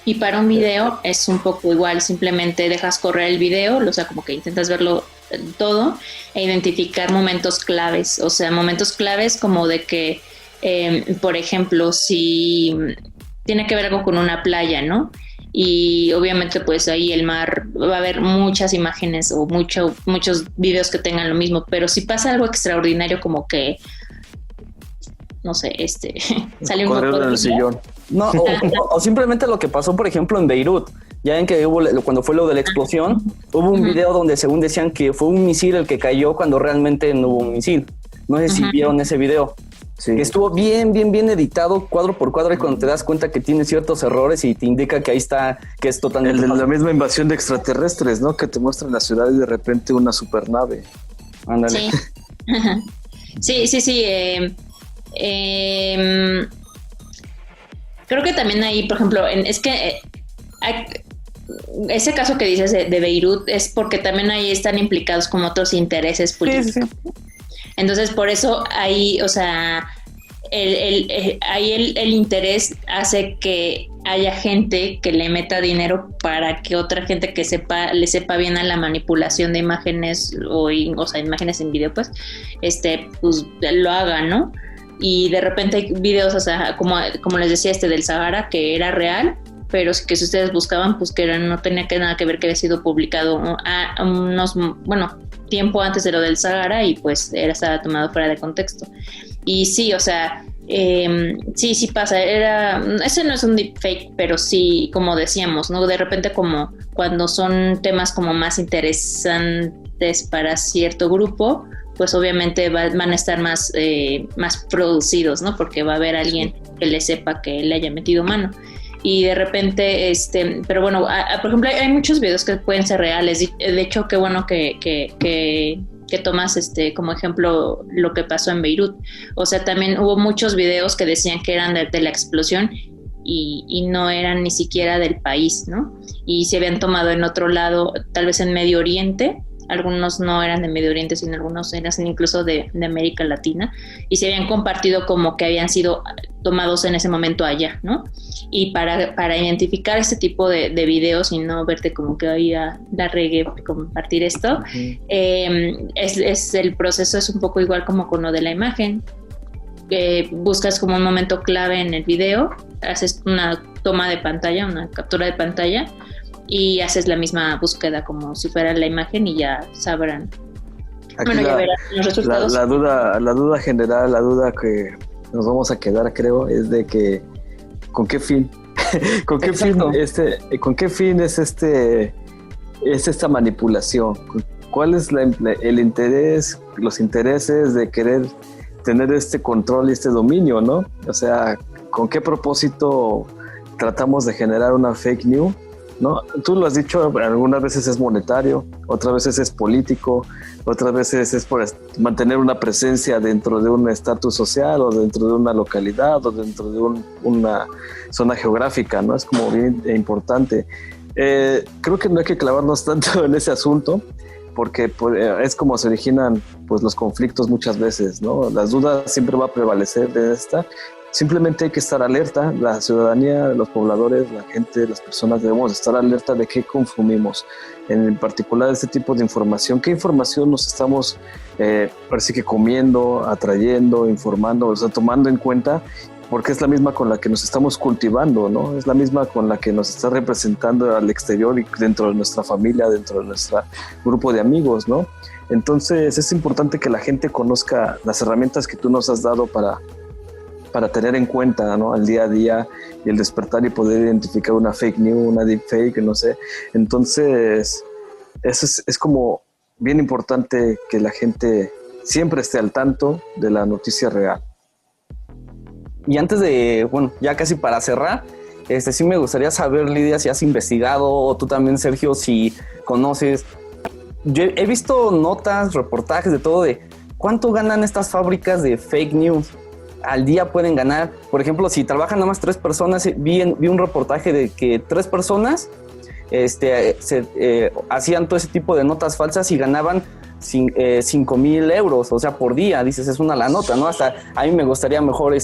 Y para un video es un poco igual, simplemente dejas correr el video, o sea, como que intentas verlo todo e identificar momentos claves, o sea, momentos claves como de que, por ejemplo, si tiene que ver algo con una playa, ¿no? Y obviamente pues ahí el mar, va a haber muchas imágenes o muchos videos que tengan lo mismo, pero si pasa algo extraordinario como que, no sé, sale un
correr en el sillón.
No, o simplemente lo que pasó, por ejemplo, en Beirut. Ya ven que cuando fue lo de la explosión, hubo un video donde según decían que fue un misil el que cayó cuando realmente no hubo un misil. No sé si vieron ese video. Sí. Que estuvo bien editado, cuadro por cuadro, y cuando te das cuenta que tiene ciertos errores y te indica que ahí está, que es totalmente...
El de la misma invasión de extraterrestres, ¿no? Que te muestran la ciudad y de repente una supernave.
Ándale.
Sí. Sí. Creo que también ahí, por ejemplo, ese caso que dices de Beirut es porque también ahí están implicados como otros intereses políticos. Sí. Entonces, por eso ahí, o sea, el interés hace que haya gente que le meta dinero para que otra gente que le sepa bien a la manipulación de imágenes o sea, imágenes en video, pues lo haga, ¿no? Y de repente hay videos, o sea, como les decía, del Sahara, que era real, pero que si ustedes buscaban, pues que no tenía nada que ver, que había sido publicado tiempo antes de lo del Sahara, y pues estaba tomado fuera de contexto. Y sí, o sea, sí pasa, ese no es un deepfake, pero sí, como decíamos, ¿no? De repente, como cuando son temas como más interesantes para cierto grupo, pues obviamente van a estar más producidos, ¿no? Porque va a haber alguien que le sepa que le haya metido mano. Y de repente, pero bueno, por ejemplo, hay muchos videos que pueden ser reales. De hecho, qué bueno que tomas como ejemplo lo que pasó en Beirut. O sea, también hubo muchos videos que decían que eran de la explosión y no eran ni siquiera del país, ¿no? Y se habían tomado en otro lado, tal vez en Medio Oriente. Algunos no eran de Medio Oriente, sino algunos eran incluso de América Latina, y se habían compartido como que habían sido tomados en ese momento allá, ¿no? Y para identificar este tipo de videos y no verte como que había la regué compartir esto, es el proceso es un poco igual como con lo de la imagen. Buscas como un momento clave en el video, haces una toma de pantalla, una captura de pantalla, y haces la misma búsqueda como si fuera la imagen y ya sabrán.
Aquí ya verán los resultados. La duda general, la duda que nos vamos a quedar, creo, es de que ¿con qué fin? ¿Con qué fin es esta manipulación? ¿Cuál es el interés, los intereses de querer tener este control y este dominio, ¿no? O sea, ¿con qué propósito tratamos de generar una fake news? ¿No? Tú lo has dicho, algunas veces es monetario, otras veces es político, otras veces es por mantener una presencia dentro de un estatus social o dentro de una localidad o dentro de una zona geográfica, ¿no? Es como bien importante. Creo que no hay que clavarnos tanto en ese asunto, porque es como se originan pues, los conflictos muchas veces, ¿no? Las dudas siempre va a prevalecer de esta. Simplemente hay que estar alerta, la ciudadanía, los pobladores, la gente, las personas debemos estar alerta de qué consumimos, en particular este tipo de información, qué información nos estamos parece que comiendo, atrayendo, informando, o sea, tomando en cuenta, porque es la misma con la que nos estamos cultivando, ¿no? Es la misma con la que nos está representando al exterior y dentro de nuestra familia, dentro de nuestro grupo de amigos, ¿no? Entonces es importante que la gente conozca las herramientas que tú nos has dado para tener en cuenta, ¿no? Al día a día y el despertar y poder identificar una fake news, una deepfake, no sé. Entonces, eso es como bien importante que la gente siempre esté al tanto de la noticia real.
Y antes de, bueno, ya casi para cerrar, sí me gustaría saber, Lidia, si has investigado, o tú también, Sergio, si conoces. Yo he visto notas, reportajes de todo de cuánto ganan estas fábricas de fake news. Al día pueden ganar. Por ejemplo, si trabajan nada más 3 personas, vi un reportaje de que 3 personas hacían todo ese tipo de notas falsas y ganaban 5,000 euros, o sea, por día. Dices, es una la nota, ¿no? Hasta a mí me gustaría mejor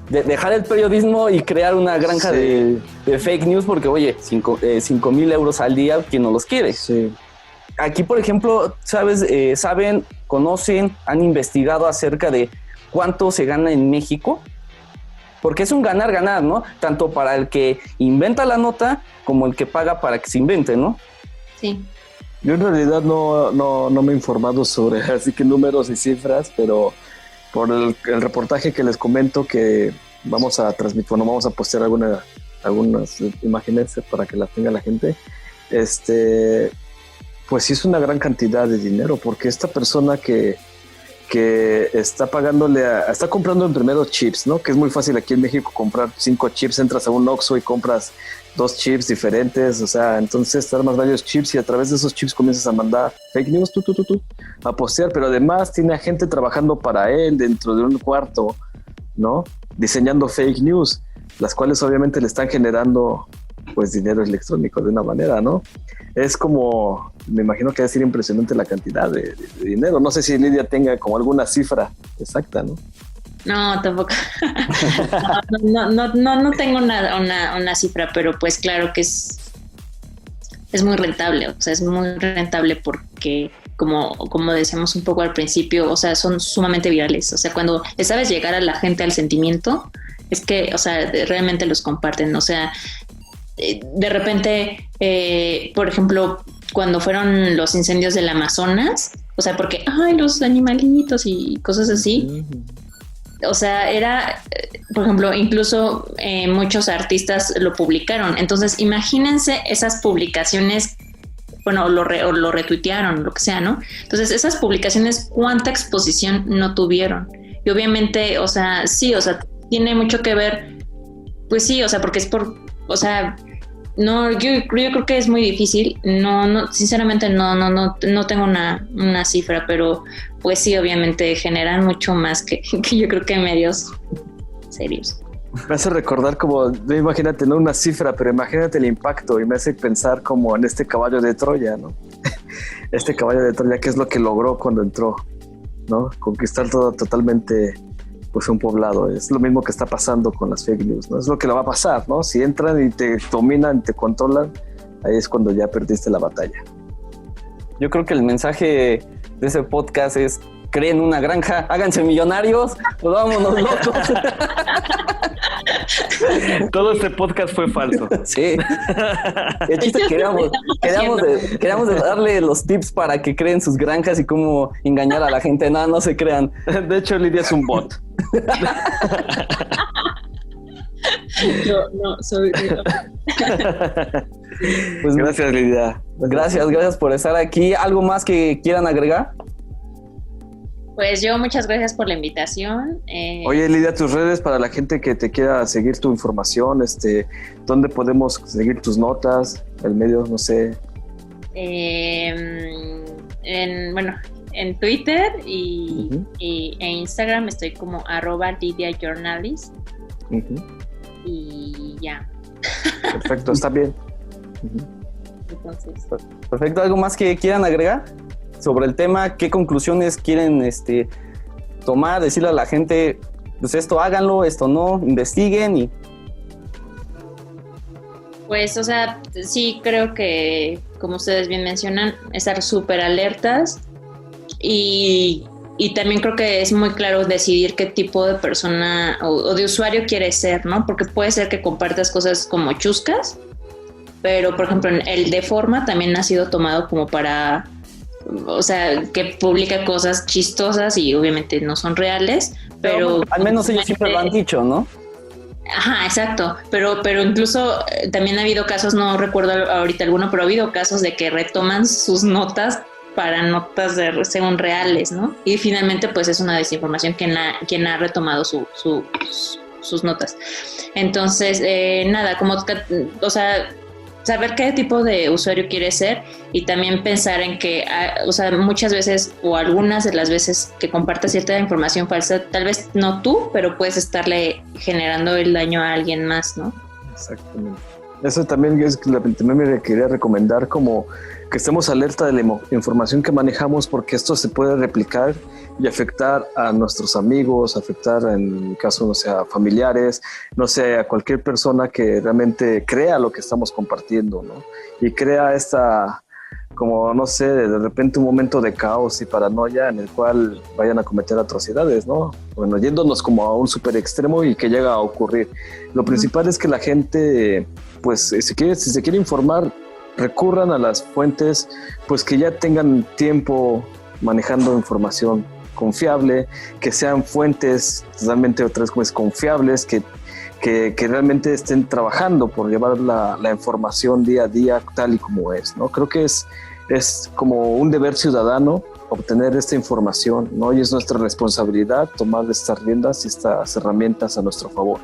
dejar el periodismo y crear una granja de fake news, porque oye, 5,000 euros al día, ¿quién no los quiere?
Sí.
Aquí, por ejemplo, saben, conocen, han investigado acerca de cuánto se gana en México, porque es un ganar-ganar, ¿no? Tanto para el que inventa la nota como el que paga para que se invente, ¿no?
Sí.
Yo en realidad no me he informado sobre así que números y cifras, pero por el reportaje que les comento que vamos a transmitir, bueno, vamos a postear algunas imágenes para que las tenga la gente, pues sí es una gran cantidad de dinero, porque esta persona que está está comprando en primero chips, ¿no? Que es muy fácil aquí en México comprar 5 chips, entras a un Oxxo y compras 2 chips diferentes, o sea, entonces armas varios chips y a través de esos chips comienzas a mandar fake news, a postear, pero además tiene a gente trabajando para él dentro de un cuarto, ¿no? Diseñando fake news, las cuales obviamente le están generando pues dinero electrónico de una manera, ¿no? Es como, me imagino que va a ser impresionante la cantidad de dinero. No sé si Lidia tenga como alguna cifra exacta, ¿no?
No, tampoco. No tengo una cifra, pero pues claro que es muy rentable. O sea, es muy rentable porque, como decíamos un poco al principio, o sea, son sumamente virales. O sea, cuando le sabes llegar a la gente al sentimiento, es que, o sea, realmente los comparten. O sea, de repente, por ejemplo, cuando fueron los incendios del Amazonas, o sea, porque, los animalitos y cosas así, o sea, era, por ejemplo, incluso muchos artistas lo publicaron. Entonces, imagínense esas publicaciones, bueno, o lo retuitearon, lo que sea, ¿no? Entonces, esas publicaciones, ¿cuánta exposición no tuvieron? Y obviamente, o sea, sí, o sea, tiene mucho que ver, pues sí, o sea, porque es o sea, no, yo creo que es muy difícil. No, sinceramente no tengo una cifra, pero pues sí, obviamente generan mucho más que yo creo que medios serios.
Me hace recordar como, imagínate, no una cifra, pero imagínate el impacto y me hace pensar como en este caballo de Troya, ¿no? Este caballo de Troya, ¿qué es lo que logró cuando entró, ¿no? Conquistar todo totalmente, pues un poblado. Es lo mismo que está pasando con las fake news, ¿no? Es lo que le va a pasar, ¿no? Si entran y te dominan, te controlan, ahí es cuando ya perdiste la batalla.
Yo creo que el mensaje de ese podcast es: creen una granja, háganse millonarios, pues vámonos locos.
Todo este podcast fue falso.
Sí. El chiste queríamos de darle los tips para que creen sus granjas y cómo engañar a la gente. Nada, no se crean.
De hecho, Lidia es un bot.
Soy
Pues
gracias, Lidia.
Gracias por estar aquí. ¿Algo más que quieran agregar?
Pues yo muchas gracias por la invitación.
Oye, Lidia, tus redes para la gente que te quiera seguir tu información, ¿dónde podemos seguir tus notas? El medio, no sé. En Twitter e Instagram estoy como @LidiaJournalist. Y ya. Perfecto, está bien.
Entonces.
Perfecto. ¿Algo más que quieran agregar sobre el tema? ¿Qué conclusiones quieren tomar? Decirle a la gente, pues esto háganlo, esto no, investiguen y...
Pues, o sea, sí creo que, como ustedes bien mencionan, estar súper alertas y también creo que es muy claro decidir qué tipo de persona o de usuario quieres ser, ¿no? Porque puede ser que compartas cosas como chuscas, pero, por ejemplo, el de forma también ha sido tomado como para... O sea, que publica cosas chistosas y obviamente no son reales, pero
al menos ellos siempre lo han dicho, ¿no?
Ajá, exacto, pero incluso también ha habido casos, no recuerdo ahorita alguno, pero ha habido casos de que retoman sus notas para notas según reales, ¿no? Y finalmente pues es una desinformación quien ha retomado sus notas. Entonces, nada, o sea, saber qué tipo de usuario quieres ser y también pensar en que, o sea, muchas veces o algunas de las veces que compartas cierta información falsa, tal vez no tú, pero puedes estarle generando el daño a alguien más, ¿no?
Exactamente. Eso también es que también me quería recomendar, como que estemos alerta de la información que manejamos, porque esto se puede replicar y afectar a nuestros amigos, afectar, en mi caso, no sé, a familiares, no sé, a cualquier persona que realmente crea lo que estamos compartiendo, ¿no? Y crea esta, como, no sé, de repente un momento de caos y paranoia en el cual vayan a cometer atrocidades, ¿no? Bueno, yéndonos como a un súper extremo y que llega a ocurrir. Lo principal es que la gente, pues, si se quiere informar, recurran a las fuentes, pues, que ya tengan tiempo manejando información confiable, que sean fuentes totalmente otras como es confiables, que realmente estén trabajando por llevar la información día a día tal y como es, ¿no? Creo que es como un deber ciudadano obtener esta información, ¿no? Y es nuestra responsabilidad tomar estas riendas y estas herramientas a nuestro favor.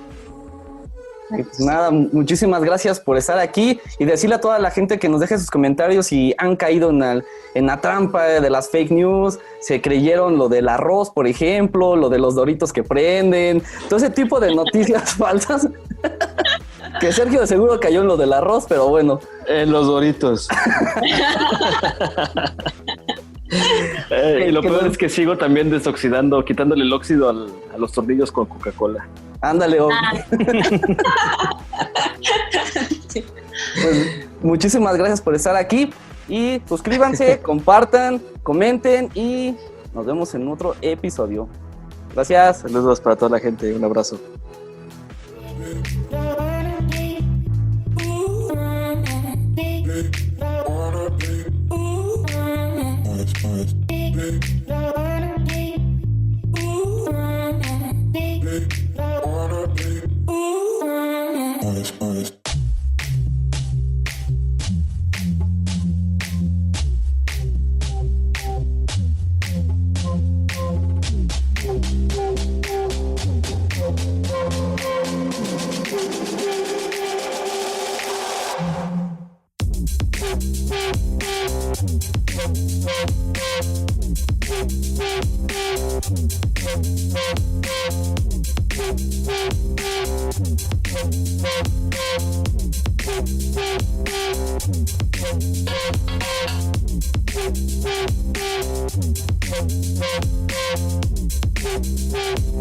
Pues nada, muchísimas gracias por estar aquí y decirle a toda la gente que nos deje sus comentarios si han caído en la trampa de las fake news, se creyeron lo del arroz, por ejemplo, lo de los Doritos que prenden, todo ese tipo de noticias falsas. Que Sergio de seguro cayó en lo del arroz, pero bueno.
En los Doritos. Y lo peor es que sigo también desoxidando, quitándole el óxido a los tornillos con Coca-Cola.
Ándale,
Sí.
Pues muchísimas gracias por estar aquí y suscríbanse, compartan, comenten y nos vemos en otro episodio. Gracias.
Saludos para toda la gente, un abrazo.